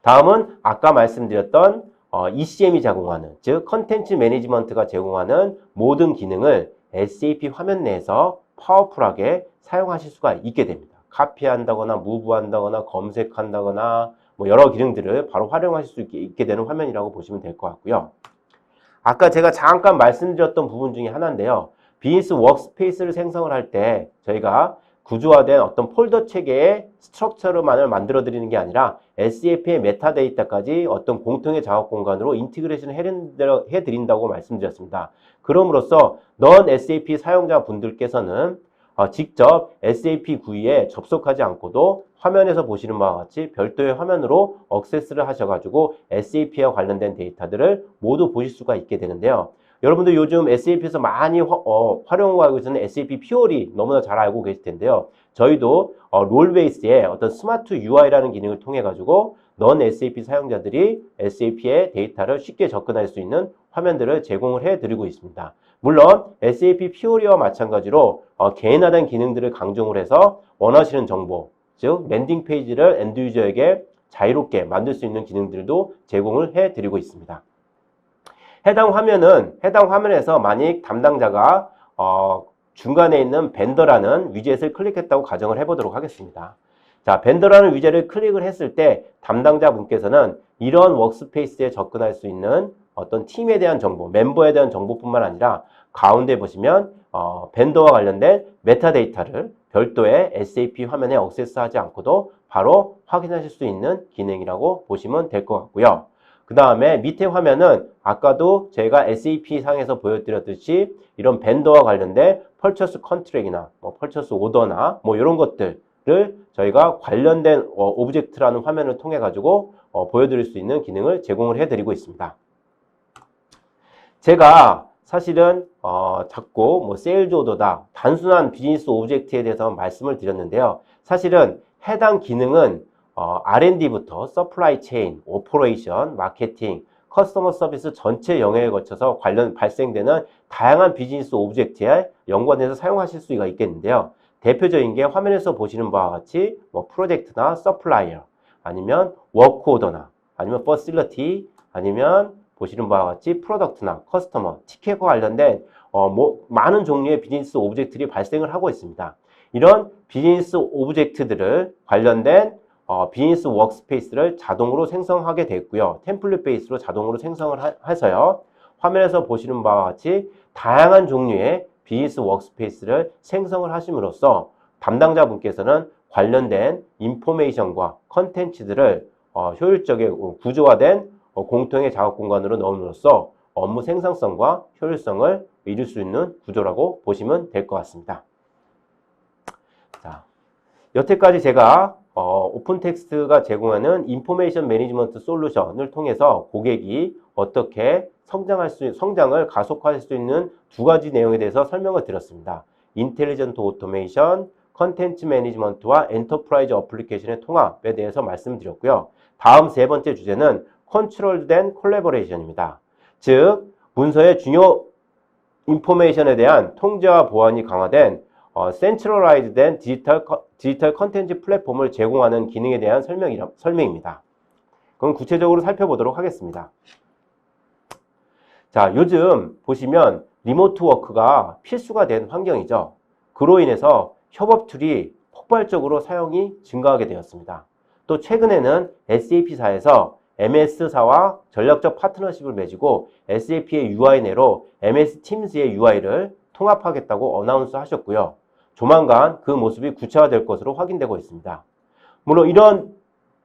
다음은 아까 말씀드렸던 ECM이 제공하는, 즉 컨텐츠 매니지먼트가 제공하는 모든 기능을 SAP 화면 내에서 파워풀하게 사용하실 수가 있게 됩니다. 카피한다거나 무브한다거나 검색한다거나 뭐 여러 기능들을 바로 활용하실 수 있게 되는 화면이라고 보시면 될 것 같고요. 아까 제가 잠깐 말씀드렸던 부분 중에 하나인데요. 비즈니스 워크스페이스를 생성을 할 때 저희가 구조화된 어떤 폴더 체계의 스트럭처만을 만들어 드리는 게 아니라 SAP의 메타데이터까지 어떤 공통의 작업 공간으로 인티그레이션을 해드린다고 말씀드렸습니다. 그럼으로써 넌 SAP 사용자분들께서는 직접 SAP GUI에 접속하지 않고도 화면에서 보시는 바와 같이 별도의 화면으로 액세스를 하셔가지고 SAP와 관련된 데이터들을 모두 보실 수가 있게 되는데요. 여러분들 요즘 SAP에서 많이 활용하고 있는 SAP 퓨어리 너무나 잘 알고 계실 텐데요. 저희도 롤 베이스의 어떤 스마트 UI라는 기능을 통해 가지고 넌 SAP 사용자들이 SAP의 데이터를 쉽게 접근할 수 있는 화면들을 제공을 해드리고 있습니다. 물론 SAP 퓨어리와 마찬가지로 개인화된 기능들을 강조를 해서 원하시는 정보, 즉 랜딩 페이지를 엔드 유저에게 자유롭게 만들 수 있는 기능들도 제공을 해드리고 있습니다. 해당 화면에서 만약 담당자가 중간에 있는 벤더라는 위젯을 클릭했다고 가정을 해보도록 하겠습니다. 자, 벤더라는 위젯을 클릭을 했을 때 담당자분께서는 이런 워크스페이스에 접근할 수 있는 어떤 팀에 대한 정보, 멤버에 대한 정보뿐만 아니라 가운데 보시면 벤더와 관련된 메타데이터를 별도의 SAP 화면에 액세스하지 않고도 바로 확인하실 수 있는 기능이라고 보시면 될 것 같고요. 그 다음에 밑에 화면은 아까도 제가 SAP 상에서 보여드렸듯이 이런 벤더와 관련된 펄처스 컨트랙이나 펄처스 오더나 이런 것들을 저희가 관련된 오브젝트라는 화면을 통해 가지고 보여드릴 수 있는 기능을 제공을 해드리고 있습니다. 제가 사실은 자꾸 세일즈 오더다, 단순한 비즈니스 오브젝트에 대해서 말씀을 드렸는데요. 사실은 해당 기능은 R&D부터 서플라이 체인, 오퍼레이션, 마케팅, 커스터머 서비스 전체 영역에 거쳐서 발생되는 다양한 비즈니스 오브젝트에 연관해서 사용하실 수가 있겠는데요. 대표적인 게 화면에서 보시는 바와 같이 프로젝트나 서플라이어, 아니면 워크 오더나, 아니면 퍼실리티, 아니면 보시는 바와 같이 프로덕트나 커스터머, 티켓과 관련된 많은 종류의 비즈니스 오브젝트들이 발생을 하고 있습니다. 이런 비즈니스 오브젝트들을 관련된 비즈니스 워크스페이스를 자동으로 생성하게 됐고요. 템플릿 베이스로 자동으로 생성을 해서요. 화면에서 보시는 바와 같이 다양한 종류의 비즈니스 워크스페이스를 생성을 하심으로써 담당자분께서는 관련된 인포메이션과 컨텐츠들을 효율적인 구조화된 공통의 작업 공간으로 넣음으로써 업무 생산성과 효율성을 이룰 수 있는 구조라고 보시면 될 것 같습니다. 자, 여태까지 제가 오픈텍스트가 제공하는 인포메이션 매니지먼트 솔루션을 통해서 고객이 어떻게 성장을 가속화할 수 있는 두 가지 내용에 대해서 설명을 드렸습니다. 인텔리전트 오토메이션, 컨텐츠 매니지먼트와 엔터프라이즈 어플리케이션의 통합에 대해서 말씀드렸고요. 다음 세 번째 주제는 컨트롤된 콜래버레이션입니다. 즉, 문서의 중요 인포메이션에 대한 통제와 보안이 강화된 센트럴라이즈된 디지털 컨텐츠 플랫폼을 제공하는 기능에 대한 설명입니다. 그럼 구체적으로 살펴보도록 하겠습니다. 자, 요즘 보시면 리모트 워크가 필수가 된 환경이죠. 그로 인해서 협업 툴이 폭발적으로 사용이 증가하게 되었습니다. 또 최근에는 SAP사에서 MS사와 전략적 파트너십을 맺고 SAP의 UI 내로 MS 팀즈의 UI를 통합하겠다고 어나운스 하셨고요. 조만간 그 모습이 구체화될 것으로 확인되고 있습니다. 물론 이런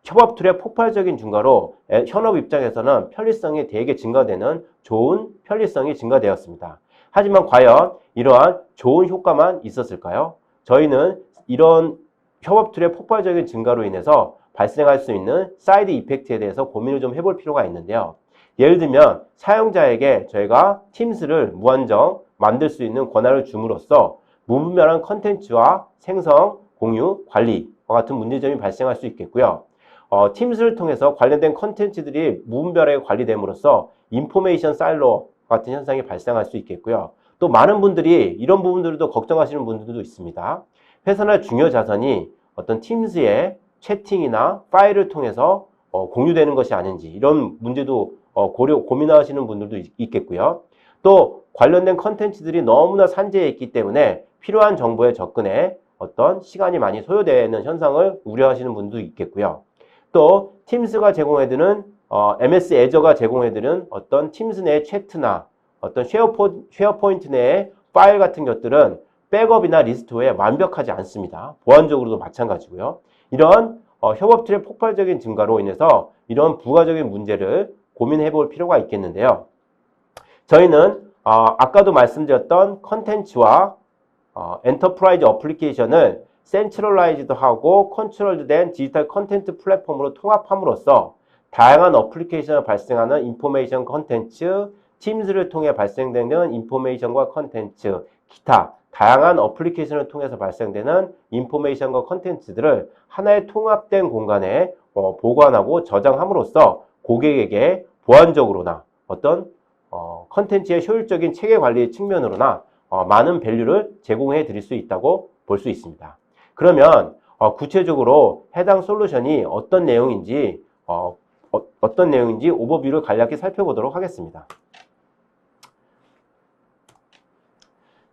협업 툴의 폭발적인 증가로 현업 입장에서는 편리성이 되게 증가되는 좋은 편리성이 증가되었습니다. 하지만 과연 이러한 좋은 효과만 있었을까요? 저희는 이런 협업 툴의 폭발적인 증가로 인해서 발생할 수 있는 사이드 이펙트에 대해서 고민을 좀 해볼 필요가 있는데요. 예를 들면 사용자에게 저희가 팀스를 무한정 만들 수 있는 권한을 줌으로써 무분별한 컨텐츠와 생성, 공유, 관리와 같은 문제점이 발생할 수 있겠고요. 팀스를 통해서 관련된 컨텐츠들이 무분별하게 관리됨으로써 인포메이션 사일로 같은 현상이 발생할 수 있겠고요. 또 많은 분들이 이런 부분들도 걱정하시는 분들도 있습니다. 회사나 중요 자산이 어떤 팀스의 채팅이나 파일을 통해서 공유되는 것이 아닌지 이런 문제도 고민하시는 분들도 있겠고요. 또 관련된 컨텐츠들이 너무나 산재해 있기 때문에 필요한 정보에 접근에 어떤 시간이 많이 소요되는 현상을 우려하시는 분도 있겠고요. 또 팀스가 제공해드는 MS 애저가 제공해드는 어떤 팀스 내 채트나 어떤 쉐어포인트 내의 파일 같은 것들은 백업이나 리스토어에 완벽하지 않습니다. 보안적으로도 마찬가지고요. 이런 협업 툴의 폭발적인 증가로 인해서 이런 부가적인 문제를 고민해 볼 필요가 있겠는데요. 저희는 아까도 말씀드렸던 컨텐츠와 엔터프라이즈 어플리케이션을 센트럴라이즈드 하고 컨트롤된 디지털 컨텐츠 플랫폼으로 통합함으로써 다양한 어플리케이션을 발생하는 인포메이션 컨텐츠, 팀즈를 통해 발생되는 인포메이션과 컨텐츠, 기타 다양한 어플리케이션을 통해서 발생되는 인포메이션과 컨텐츠들을 하나의 통합된 공간에 보관하고 저장함으로써 고객에게 보안적으로나 어떤 컨텐츠의 효율적인 체계 관리 측면으로나 많은 밸류를 제공해 드릴 수 있다고 볼 수 있습니다. 그러면 구체적으로 해당 솔루션이 어떤 내용인지 오버뷰를 간략히 살펴보도록 하겠습니다.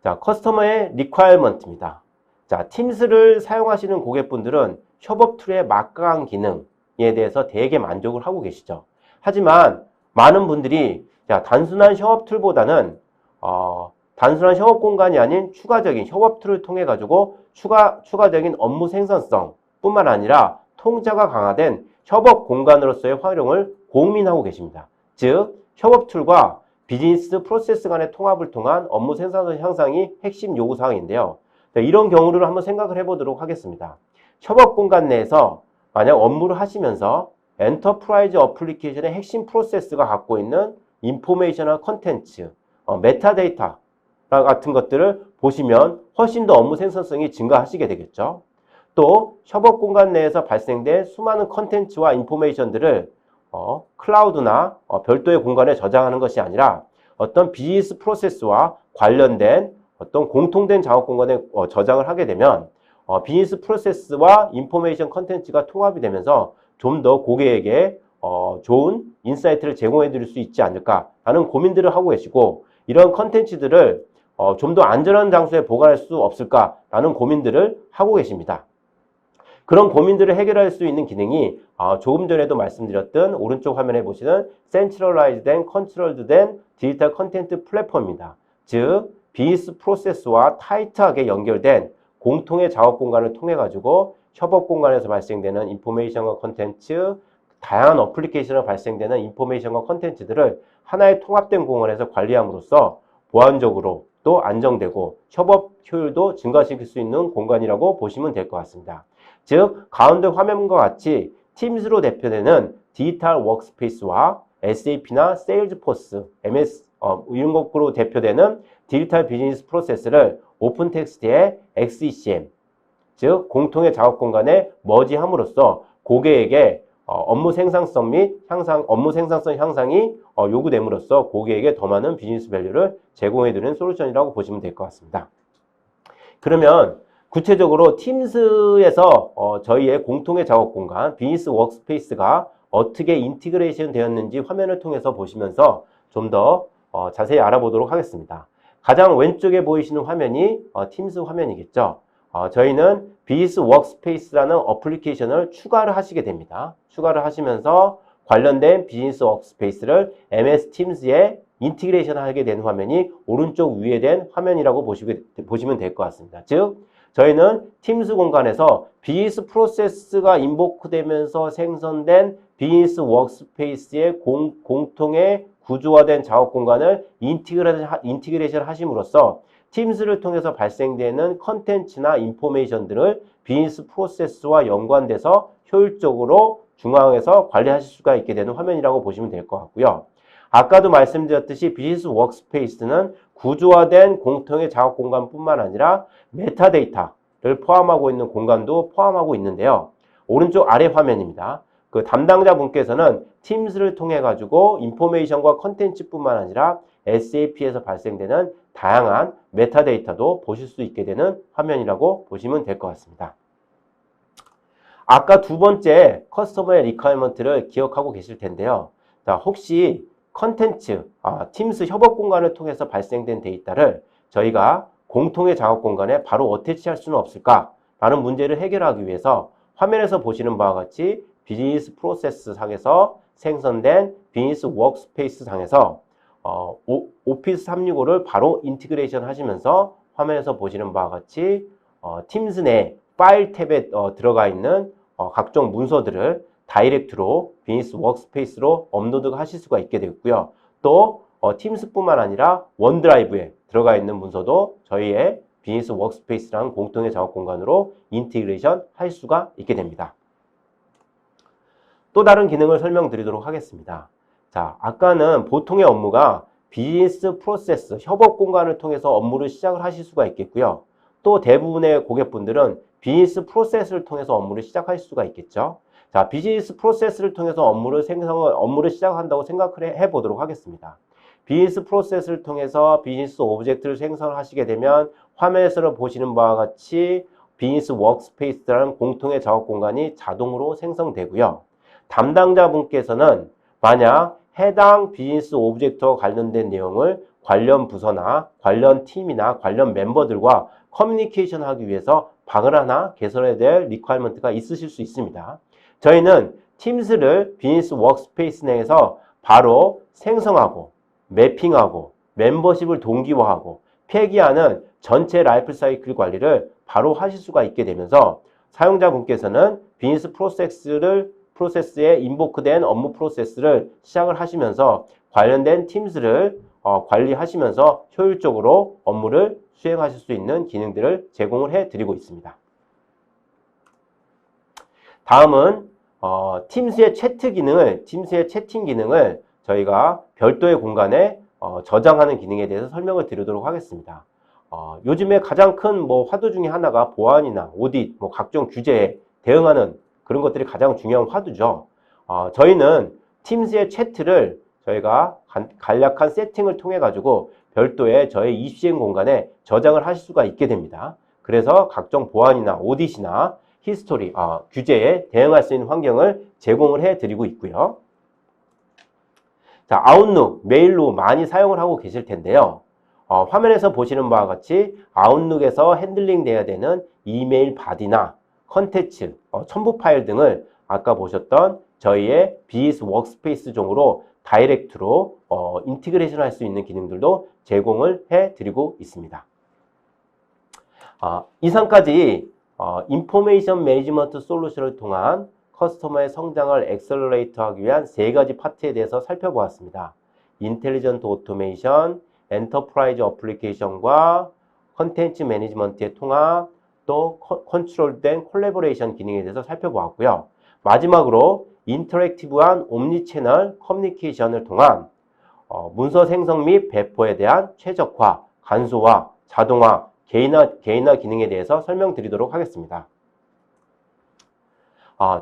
자, 커스터머의 리퀘어먼트입니다. 자, 팀스를 사용하시는 고객분들은 협업 툴의 막강한 기능에 대해서 되게 만족을 하고 계시죠. 하지만 많은 분들이 단순한 협업 툴보다는 단순한 협업 공간이 아닌 추가적인 협업 툴을 통해 가지고 추가적인 업무 생산성 뿐만 아니라 통제가 강화된 협업 공간으로서의 활용을 고민하고 계십니다. 즉, 협업 툴과 비즈니스 프로세스 간의 통합을 통한 업무 생산성 향상이 핵심 요구사항인데요. 이런 경우를 한번 생각을 해보도록 하겠습니다. 협업 공간 내에서 만약 업무를 하시면서 엔터프라이즈 어플리케이션의 핵심 프로세스가 갖고 있는 인포메이션과 컨텐츠, 메타데이터 같은 것들을 보시면 훨씬 더 업무 생산성이 증가하시게 되겠죠. 또 협업 공간 내에서 발생된 수많은 컨텐츠와 인포메이션들을 클라우드나 별도의 공간에 저장하는 것이 아니라 어떤 비즈니스 프로세스와 관련된 어떤 공통된 작업 공간에 저장을 하게 되면 비즈니스 프로세스와 인포메이션 컨텐츠가 통합이 되면서 좀 더 고객에게 좋은 인사이트를 제공해 드릴 수 있지 않을까라는 고민들을 하고 계시고, 이런 컨텐츠들을 좀 더 안전한 장소에 보관할 수 없을까라는 고민들을 하고 계십니다. 그런 고민들을 해결할 수 있는 기능이 조금 전에도 말씀드렸던 오른쪽 화면에 보시는 센트럴라이즈된 컨트롤드된 디지털 컨텐트 플랫폼입니다. 즉 비즈니스 프로세스와 타이트하게 연결된 공통의 작업 공간을 통해 가지고 협업 공간에서 발생되는 인포메이션과 컨텐츠, 다양한 어플리케이션으로 발생되는 인포메이션과 컨텐츠들을 하나의 통합된 공간에서 관리함으로써 보안적으로 또 안정되고 협업 효율도 증가시킬 수 있는 공간이라고 보시면 될 것 같습니다. 즉 가운데 화면과 같이 팀스로 대표되는 디지털 워크스페이스와 SAP나 세일즈포스, MS 이런 것으로 대표되는 디지털 비즈니스 프로세스를 오픈 텍스트의 XECM, 즉 공통의 작업 공간에 머지함으로써 고객에게 업무 생산성 향상이 요구됨으로써 고객에게 더 많은 비즈니스 밸류를 제공해드리는 솔루션이라고 보시면 될 것 같습니다. 그러면 구체적으로 팀스에서 저희의 공통의 작업 공간, 비즈니스 워크스페이스가 어떻게 인티그레이션 되었는지 화면을 통해서 보시면서 좀 더 자세히 알아보도록 하겠습니다. 가장 왼쪽에 보이시는 화면이 팀스 화면이겠죠. 저희는 비즈니스 워크스페이스라는 어플리케이션을 추가를 하시게 됩니다. 추가를 하시면서 관련된 비즈니스 워크스페이스를 MS 팀즈에 인티그레이션 하게 되는 화면이 오른쪽 위에 된 화면이라고 보시면 될 것 같습니다. 즉, 저희는 팀스 공간에서 비즈니스 프로세스가 인보크 되면서 생성된 비즈니스 워크스페이스의 공통의 구조화된 작업 공간을 인티그레이션 하심으로써 팀스를 통해서 발생되는 컨텐츠나 인포메이션들을 비즈니스 프로세스와 연관돼서 효율적으로 중앙에서 관리하실 수가 있게 되는 화면이라고 보시면 될 것 같고요. 아까도 말씀드렸듯이 비즈니스 워크스페이스는 구조화된 공통의 작업 공간뿐만 아니라 메타데이터를 포함하고 있는 공간도 포함하고 있는데요. 오른쪽 아래 화면입니다. 그 담당자분께서는 팀스를 통해 가지고 인포메이션과 컨텐츠뿐만 아니라 SAP에서 발생되는 다양한 메타데이터도 보실 수 있게 되는 화면이라고 보시면 될 것 같습니다. 아까 두 번째 커스터머의 리퀘어먼트를 기억하고 계실 텐데요. 자, 혹시 컨텐츠, 팀스 협업 공간을 통해서 발생된 데이터를 저희가 공통의 작업 공간에 바로 어태치할 수는 없을까? 라는 문제를 해결하기 위해서 화면에서 보시는 바와 같이 비즈니스 프로세스 상에서 생성된 비즈니스 워크스페이스 상에서 오피스 365를 바로 인티그레이션 하시면서 화면에서 보시는 바와 같이 팀스 내 파일 탭에 들어가 있는 각종 문서들을 다이렉트로 비즈니스 워크스페이스로 업로드 하실 수가 있게 되고요. 또 팀스뿐만 아니라 원드라이브에 들어가 있는 문서도 저희의 비즈니스 워크스페이스라는 공통의 작업 공간으로 인티그레이션 할 수가 있게 됩니다. 또 다른 기능을 설명드리도록 하겠습니다. 자, 아까는 보통의 업무가 비즈니스 프로세스, 협업 공간을 통해서 업무를 시작을 하실 수가 있겠고요. 또 대부분의 고객분들은 비즈니스 프로세스를 통해서 업무를 시작할 수가 있겠죠. 자, 비즈니스 프로세스를 통해서 업무를 시작한다고 생각을 해보도록 하겠습니다. 비즈니스 프로세스를 통해서 비즈니스 오브젝트를 생성하시게 되면 화면에서 보시는 바와 같이 비즈니스 워크스페이스라는 공통의 작업 공간이 자동으로 생성되고요. 담당자분께서는 만약 해당 비즈니스 오브젝트와 관련된 내용을 관련 부서나 관련 팀이나 관련 멤버들과 커뮤니케이션 하기 위해서 방을 하나 개설해야 될 리퀘어먼트가 있으실 수 있습니다. 저희는 팀스를 비즈니스 워크스페이스 내에서 바로 생성하고 매핑하고 멤버십을 동기화하고 폐기하는 전체 라이프 사이클 관리를 바로 하실 수가 있게 되면서 사용자분께서는 비즈니스 프로세스에 인보크된 업무 프로세스를 시작을 하시면서 관련된 팀스를 관리하시면서 효율적으로 업무를 수행하실 수 있는 기능들을 제공을 해드리고 있습니다. 다음은 팀스의 채팅 기능을 저희가 별도의 공간에 저장하는 기능에 대해서 설명을 드리도록 하겠습니다. 요즘에 가장 큰 화두 중에 하나가 보안이나 오딧, 각종 규제에 대응하는 그런 것들이 가장 중요한 화두죠. 저희는 팀스의 채트를 저희가 간략한 세팅을 통해 가지고 별도의 저희 입시행 공간에 저장을 하실 수가 있게 됩니다. 그래서 각종 보안이나 오딧이나 히스토리, 규제에 대응할 수 있는 환경을 제공을 해드리고 있고요. 자, 아웃룩, 메일로 많이 사용을 하고 계실 텐데요. 화면에서 보시는 바와 같이 아웃룩에서 핸들링 돼야 되는 이메일 바디나 컨텐츠, 첨부 파일 등을 아까 보셨던 저희의 비즈니스 워크스페이스 종으로 다이렉트로 인티그레이션 할 수 있는 기능들도 제공을 해드리고 있습니다. 이상까지 인포메이션 매니지먼트 솔루션을 통한 커스터머의 성장을 엑셀러레이터하기 위한 세 가지 파트에 대해서 살펴보았습니다. 인텔리전트 오토메이션, 엔터프라이즈 어플리케이션과 컨텐츠 매니지먼트의 통합, 또 컨트롤된 콜래보레이션 기능에 대해서 살펴보았고요. 마지막으로 인터랙티브한 옴니채널 커뮤니케이션을 통한 문서 생성 및 배포에 대한 최적화, 간소화, 자동화, 개인화 기능에 대해서 설명드리도록 하겠습니다.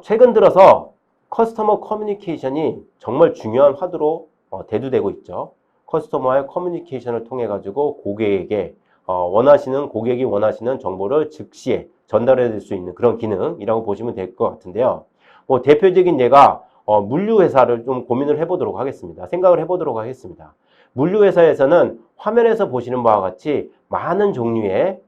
최근 들어서 커스터머 커뮤니케이션이 정말 중요한 화두로 대두되고 있죠. 커스터머와의 커뮤니케이션을 통해 가지고 고객에게 고객이 원하시는 정보를 즉시에 전달해 줄 수 있는 그런 기능이라고 보시면 될 것 같은데요. 대표적인 예가 물류회사를 좀 고민을 해보도록 하겠습니다. 생각을 해보도록 하겠습니다. 물류회사에서는 화면에서 보시는 바와 같이 많은 종류의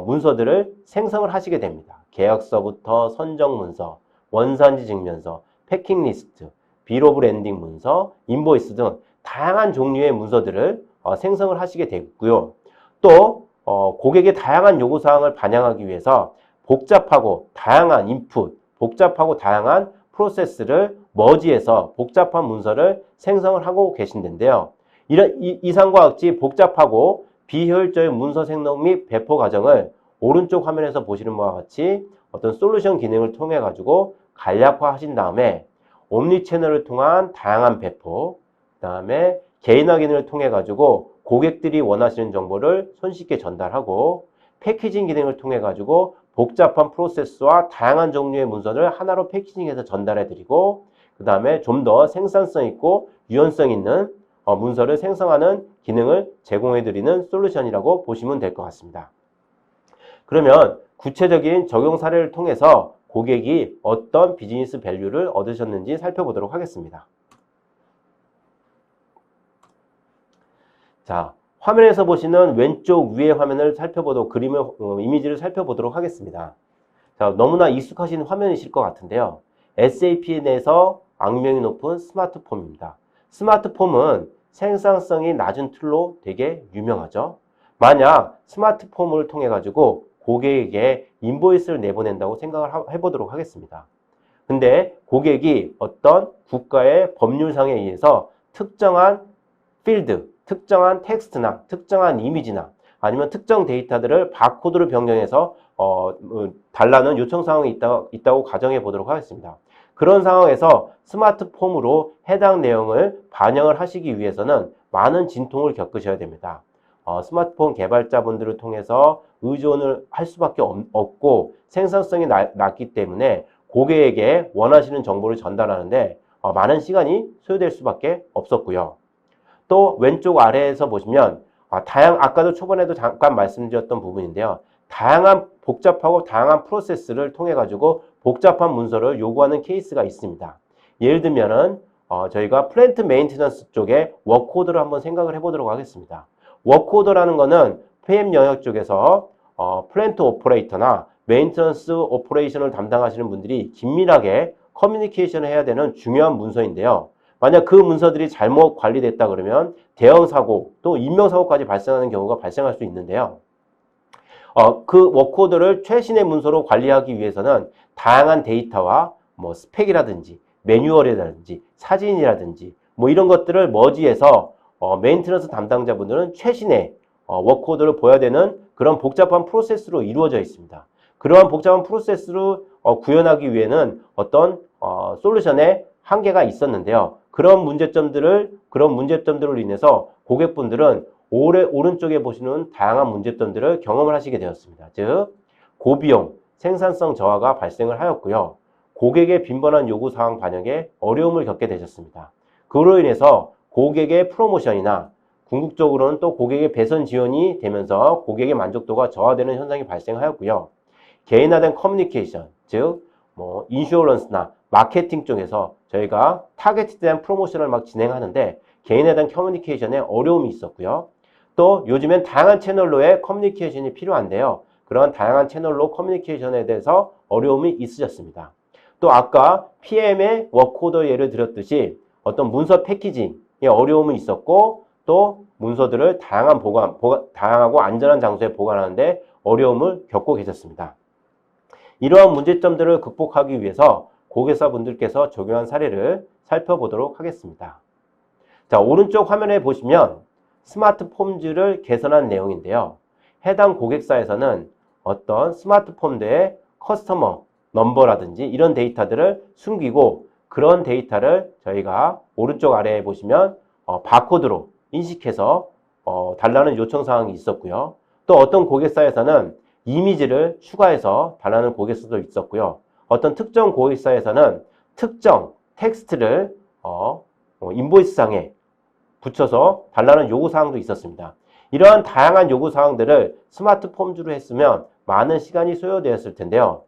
문서들을 생성을 하시게 됩니다. 계약서부터 선정문서, 원산지 증명서, 패킹리스트 빌 오브 랜딩 문서, 인보이스 등 다양한 종류의 문서들을 생성을 하시게 되고요. 또 고객의 다양한 요구사항을 반영하기 위해서 복잡하고 다양한 인풋, 복잡하고 다양한 프로세스를 머지해서 복잡한 문서를 생성을 하고 계신데요. 이런 이상과 같이 복잡하고 비효율적인 문서 생성 및 배포 과정을 오른쪽 화면에서 보시는 바와 같이 어떤 솔루션 기능을 통해 가지고 간략화 하신 다음에 옴니 채널을 통한 다양한 배포, 그 다음에 개인화 기능을 통해 가지고 고객들이 원하시는 정보를 손쉽게 전달하고 패키징 기능을 통해 가지고 복잡한 프로세스와 다양한 종류의 문서를 하나로 패키징해서 전달해 드리고 그 다음에 좀 더 생산성 있고 유연성 있는 문서를 생성하는 기능을 제공해 드리는 솔루션이라고 보시면 될 것 같습니다. 그러면 구체적인 적용 사례를 통해서 고객이 어떤 비즈니스 밸류를 얻으셨는지 살펴보도록 하겠습니다. 자, 화면에서 보시는 왼쪽 위의 화면을 살펴보도록 이미지를 살펴보도록 하겠습니다. 자, 너무나 익숙하신 화면이실 것 같은데요. SAP 내에서 악명이 높은 스마트폼입니다. 스마트폼은 생산성이 낮은 툴로 되게 유명하죠. 만약 스마트폼을 통해 가지고 고객에게 인보이스를 내보낸다고 생각을 해보도록 하겠습니다. 근데 고객이 어떤 국가의 법률상에 의해서 특정한 필드, 특정한 텍스트나 특정한 이미지나 아니면 특정 데이터들을 바코드로 변경해서 달라는 요청사항이 있다고 가정해 보도록 하겠습니다. 그런 상황에서 스마트폼으로 해당 내용을 반영을 하시기 위해서는 많은 진통을 겪으셔야 됩니다. 스마트폰 개발자분들을 통해서 의존을 할 수밖에 없고 생산성이 낮기 때문에 고객에게 원하시는 정보를 전달하는데 많은 시간이 소요될 수밖에 없었고요. 또 왼쪽 아래에서 보시면 아까도 초반에도 잠깐 말씀드렸던 부분인데요. 복잡하고 다양한 프로세스를 통해 가지고 복잡한 문서를 요구하는 케이스가 있습니다. 예를 들면은 저희가 플랜트 메인테넌스 쪽에 워크오더를 한번 생각을 해보도록 하겠습니다. 워크오더라는 거는 PM 영역 쪽에서 플랜트 오퍼레이터나 메인테넌스 오퍼레이션을 담당하시는 분들이 긴밀하게 커뮤니케이션을 해야 되는 중요한 문서인데요. 만약 그 문서들이 잘못 관리됐다 그러면 대형 사고 또 인명 사고까지 발생하는 경우가 발생할 수 있는데요. 그 워크오더를 최신의 문서로 관리하기 위해서는 다양한 데이터와 스펙이라든지 매뉴얼이라든지 사진이라든지 이런 것들을 머지해서 메인테넌스 담당자분들은 최신의 워크오더를 보여야 되는 그런 복잡한 프로세스로 이루어져 있습니다. 그러한 복잡한 프로세스를 구현하기 위해는 어떤 솔루션의 한계가 있었는데요. 그런 문제점들을 인해서 고객분들은 오른쪽에 보시는 다양한 문제점들을 경험을 하시게 되었습니다. 즉, 고비용, 생산성 저하가 발생을 하였고요. 고객의 빈번한 요구사항 반영에 어려움을 겪게 되셨습니다. 그로 인해서 고객의 프로모션이나 궁극적으로는 또 고객의 배선 지원이 되면서 고객의 만족도가 저하되는 현상이 발생하였고요. 개인화된 커뮤니케이션, 즉 인슈어런스나 마케팅 쪽에서 저희가 타겟된 프로모션을 막 진행하는데 개인화된 커뮤니케이션에 어려움이 있었고요. 또 요즘엔 다양한 채널로의 커뮤니케이션이 필요한데요. 그런 다양한 채널로 커뮤니케이션에 대해서 어려움이 있으셨습니다. 또 아까 PM의 워크오더 예를 들었듯이 어떤 문서 패키징에 어려움이 있었고 또 문서들을 다양하고 안전한 장소에 보관하는데 어려움을 겪고 계셨습니다. 이러한 문제점들을 극복하기 위해서 고객사분들께서 적용한 사례를 살펴보도록 하겠습니다. 자, 오른쪽 화면에 보시면 스마트폼즈를 개선한 내용인데요. 해당 고객사에서는 어떤 스마트폼들의 커스터머 넘버라든지 이런 데이터들을 숨기고 그런 데이터를 저희가 오른쪽 아래에 보시면 바코드로 인식해서 달라는 요청사항이 있었고요. 또 어떤 고객사에서는 이미지를 추가해서 달라는 고객사도 있었고요. 어떤 특정 고객사에서는 특정 텍스트를 인보이스상에 붙여서 달라는 요구사항도 있었습니다. 이러한 다양한 요구사항들을 스마트폼즈로 했으면 많은 시간이 소요되었을 텐데요.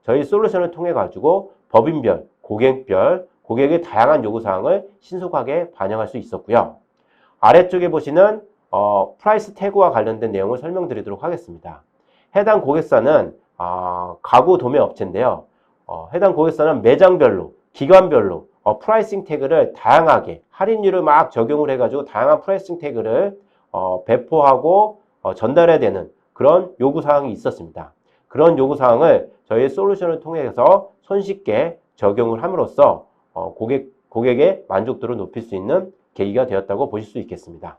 저희 솔루션을 통해 가지고 법인별, 고객별, 고객의 다양한 요구사항을 신속하게 반영할 수 있었고요. 아래쪽에 보시는 프라이스 태그와 관련된 내용을 설명드리도록 하겠습니다. 해당 고객사는 가구 도매 업체인데요. 해당 고객사는 매장별로, 기관별로 프라이싱 태그를 다양하게 할인율을 막 적용을 해가지고 다양한 프라이싱 태그를 배포하고 전달해야 되는 그런 요구사항이 있었습니다. 그런 요구사항을 저희 솔루션을 통해서 손쉽게 적용을 함으로써 고객의 만족도를 높일 수 있는 계기가 되었다고 보실 수 있겠습니다.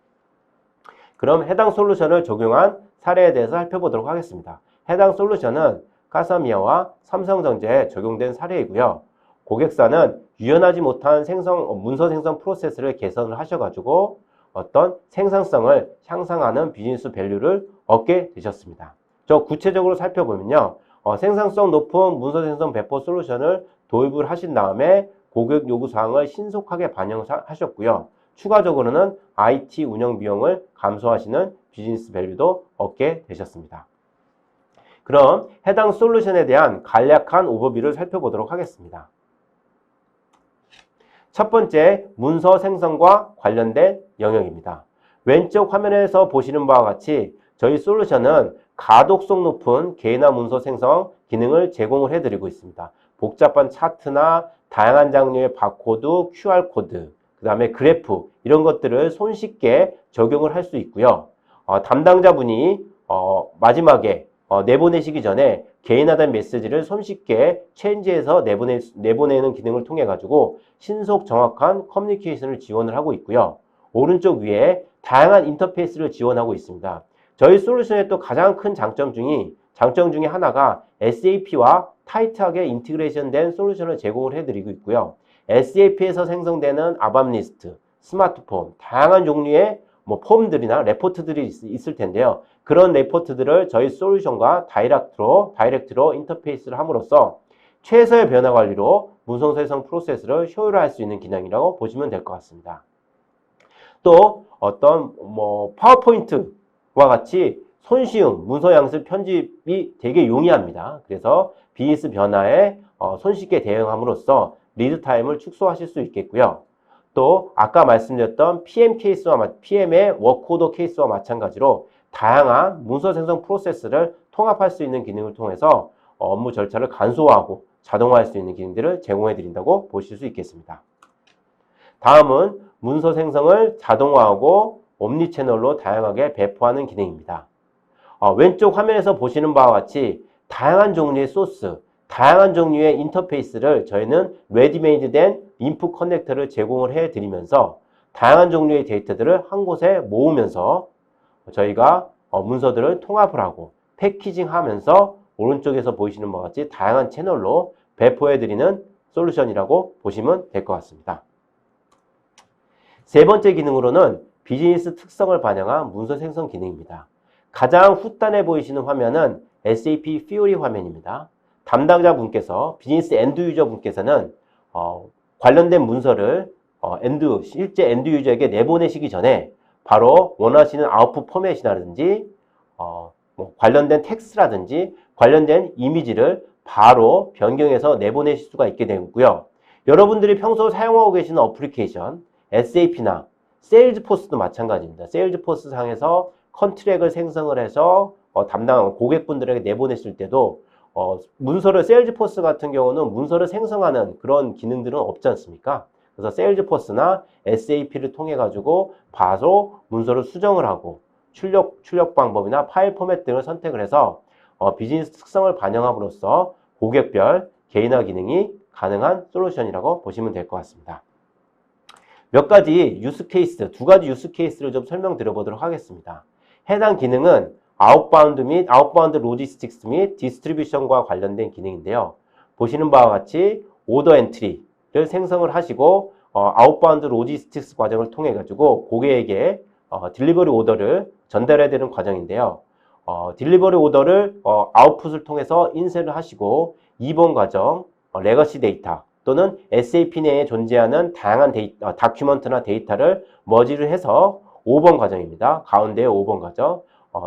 그럼 해당 솔루션을 적용한 사례에 대해서 살펴보도록 하겠습니다. 해당 솔루션은 카사미야와 삼성전자에 적용된 사례이고요. 고객사는 유연하지 못한 문서 생성 프로세스를 개선을 하셔가지고 어떤 생산성을 향상하는 비즈니스 밸류를 얻게 되셨습니다. 저 구체적으로 살펴보면요. 생산성 높은 문서 생성 배포 솔루션을 도입을 하신 다음에 고객 요구사항을 신속하게 반영하셨고요. 추가적으로는 IT 운영 비용을 감소하시는 비즈니스 밸류도 얻게 되셨습니다. 그럼 해당 솔루션에 대한 간략한 오버뷰를 살펴보도록 하겠습니다. 첫 번째, 문서 생성과 관련된 영역입니다. 왼쪽 화면에서 보시는 바와 같이 저희 솔루션은 가독성 높은 개인화 문서 생성 기능을 제공을 해드리고 있습니다. 복잡한 차트나 다양한 장르의 바코드, QR코드, 그 다음에 그래프 이런 것들을 손쉽게 적용을 할 수 있고요. 담당자분이 마지막에 내보내시기 전에 개인화된 메시지를 손쉽게 체인지해서 내보내는 기능을 통해 가지고 신속 정확한 커뮤니케이션을 지원을 하고 있고요. 오른쪽 위에 다양한 인터페이스를 지원하고 있습니다. 저희 솔루션의 또 가장 큰 장점 중에 하나가 SAP와 타이트하게 인티그레이션된 솔루션을 제공을 해드리고 있고요. SAP에서 생성되는 아밤 리스트, 스마트폼, 다양한 종류의 폼들이나 레포트들이 있을 텐데요. 그런 레포트들을 저희 솔루션과 다이렉트로 인터페이스를 함으로써 최소의 변화 관리로 문서 생성 프로세스를 효율화할 수 있는 기능이라고 보시면 될 것 같습니다. 또 어떤 파워포인트와 같이 손쉬운 문서 양식 편집이 되게 용이합니다. 그래서 비즈니스 변화에 손쉽게 대응함으로써 리드 타임을 축소하실 수 있겠고요. 또 아까 말씀드렸던 PM의 워크오더 케이스와 마찬가지로 다양한 문서 생성 프로세스를 통합할 수 있는 기능을 통해서 업무 절차를 간소화하고 자동화할 수 있는 기능들을 제공해 드린다고 보실 수 있겠습니다. 다음은 문서 생성을 자동화하고 옴니채널로 다양하게 배포하는 기능입니다. 왼쪽 화면에서 보시는 바와 같이 다양한 종류의 소스, 다양한 종류의 인터페이스를 저희는 레디메이드 된 인풋 커넥터를 제공을 해드리면서 다양한 종류의 데이터들을 한 곳에 모으면서 저희가 문서들을 통합을 하고 패키징하면서 오른쪽에서 보이시는 바와 같이 다양한 채널로 배포해드리는 솔루션이라고 보시면 될 것 같습니다. 세 번째 기능으로는 비즈니스 특성을 반영한 문서 생성 기능입니다. 가장 후단에 보이시는 화면은 SAP Fiori 화면입니다. 담당자분께서 비즈니스 엔드 유저분께서는 관련된 문서를 실제 엔드 유저에게 내보내시기 전에 바로 원하시는 아웃풋 포맷이라든지 관련된 텍스트라든지 관련된 이미지를 바로 변경해서 내보내실 수가 있게 되고요. 여러분들이 평소 사용하고 계시는 어플리케이션 SAP나 세일즈포스도 마찬가지입니다. 세일즈포스 상에서 컨트랙을 생성을 해서 담당한 고객분들에게 내보냈을 때도 문서를 세일즈포스 같은 경우는 문서를 생성하는 그런 기능들은 없지 않습니까? 그래서 세일즈포스나 SAP를 통해 가지고 바로 문서를 수정을 하고 출력 방법이나 파일 포맷 등을 선택을 해서 비즈니스 특성을 반영함으로써 고객별 개인화 기능이 가능한 솔루션이라고 보시면 될 것 같습니다. 몇 가지 유스 케이스, 두 가지 유스 케이스를 좀 설명드려 보도록 하겠습니다. 해당 기능은 아웃바운드 로지스틱스 및 디스트리뷰션과 관련된 기능인데요. 보시는 바와 같이 오더 엔트리를 생성을 하시고 아웃바운드 로지스틱스 과정을 통해 가지고 고객에게 딜리버리 오더를 전달해야 되는 과정인데요. 딜리버리 오더를 아웃풋을 통해서 인쇄를 하시고 2번 과정 레거시 데이터 또는 SAP 내에 존재하는 다양한 다큐먼트나 데이터를 머지를 해서 5번 과정입니다. 가운데의 5번 과정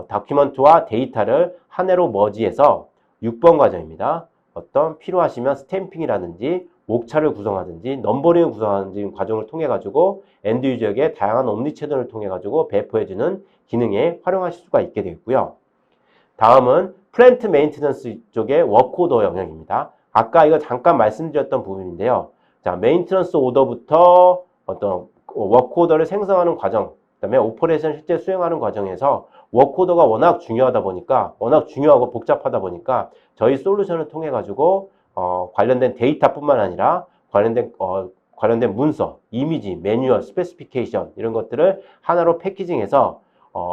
다큐먼트와 데이터를 한 해로 머지해서 6번 과정입니다. 어떤 필요하시면 스탬핑이라든지 목차를 구성하든지 넘버링을 구성하는 과정을 통해 가지고 엔드 유저에게 다양한 옴니 채널을 통해 가지고 배포해주는 기능에 활용하실 수가 있게 되겠고요. 다음은 플랜트 메인테넌스 쪽의 워크오더 영역입니다. 아까 이거 잠깐 말씀드렸던 부분인데요. 자, 메인트넌스 오더부터 어떤 워크 오더를 생성하는 과정, 그다음에 오퍼레이션 실제 수행하는 과정에서 워크 오더가 워낙 중요하다 보니까, 워낙 중요하고 복잡하다 보니까 저희 솔루션을 통해 가지고 관련된 데이터뿐만 아니라 관련된 문서, 이미지, 매뉴얼, 스페시피케이션 이런 것들을 하나로 패키징해서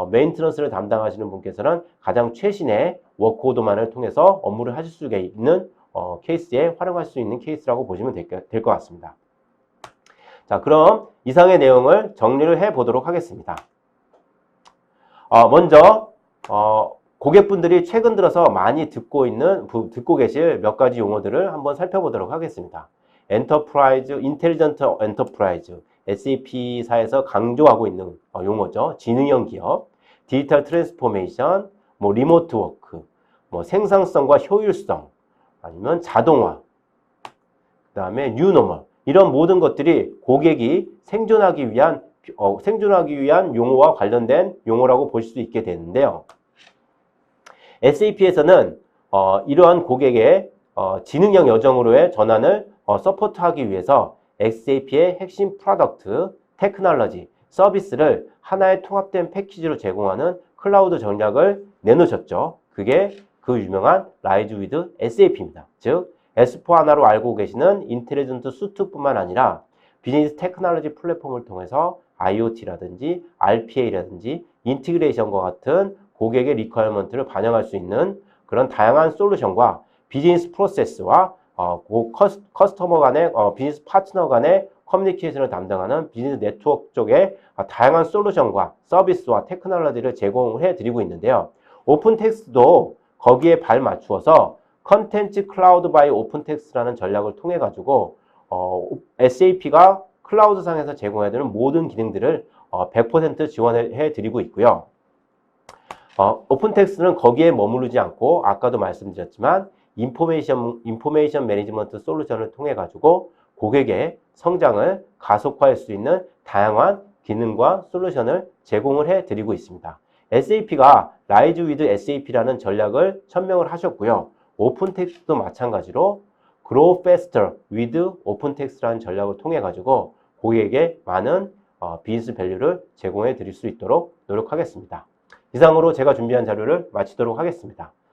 메인트넌스를 담당하시는 분께서는 가장 최신의 워크 오더만을 통해서 업무를 하실 수 있는 케이스에 활용할 수 있는 케이스라고 보시면 될 것 같습니다. 자, 그럼 이상의 내용을 정리를 해 보도록 하겠습니다. 먼저 고객분들이 최근 들어서 많이 듣고 계실 몇 가지 용어들을 한번 살펴보도록 하겠습니다. 엔터프라이즈, 인텔리전트 엔터프라이즈, SAP사에서 강조하고 있는 용어죠. 지능형 기업, 디지털 트랜스포메이션, 뭐 리모트 워크, 뭐 생산성과 효율성, 아니면 자동화, 그 다음에 뉴노멀, 이런 모든 것들이 고객이 생존하기 위한 용어와 관련된 용어라고 보실 수 있게 되는데요. SAP에서는 이러한 고객의 지능형 여정으로의 전환을 서포트하기 위해서 SAP의 핵심 프로덕트, 테크놀로지, 서비스를 하나의 통합된 패키지로 제공하는 클라우드 전략을 내놓으셨죠. 그게 그 유명한 Rise with SAP입니다. 즉 S4하나로 알고 계시는 인텔리전트 수트뿐만 아니라 비즈니스 테크놀로지 플랫폼을 통해서 IoT라든지 RPA라든지 인티그레이션과 같은 고객의 리퀘어먼트를 반영할 수 있는 그런 다양한 솔루션과 비즈니스 프로세스와 커스터머 간의 비즈니스 파트너 간의 커뮤니케이션을 담당하는 비즈니스 네트워크 쪽의 다양한 솔루션과 서비스와 테크놀로지를 제공해 드리고 있는데요. 오픈텍스트도 거기에 발 맞추어서 컨텐츠 클라우드 바이 오픈텍스트라는 전략을 통해 가지고 SAP가 클라우드상에서 제공해야 되는 모든 기능들을 100% 지원해 드리고 있고요. 오픈텍스트는 거기에 머무르지 않고 아까도 말씀드렸지만 인포메이션 매니지먼트 솔루션을 통해 가지고 고객의 성장을 가속화할 수 있는 다양한 기능과 솔루션을 제공을 해 드리고 있습니다. SAP가 Rise with SAP라는 전략을 천명을 하셨고요. 오픈텍스트도 마찬가지로 Grow Faster with OpenText라는 전략을 통해 가지고 고객에게 많은 비즈니스 밸류를 제공해 드릴 수 있도록 노력하겠습니다. 이상으로 제가 준비한 자료를 마치도록 하겠습니다.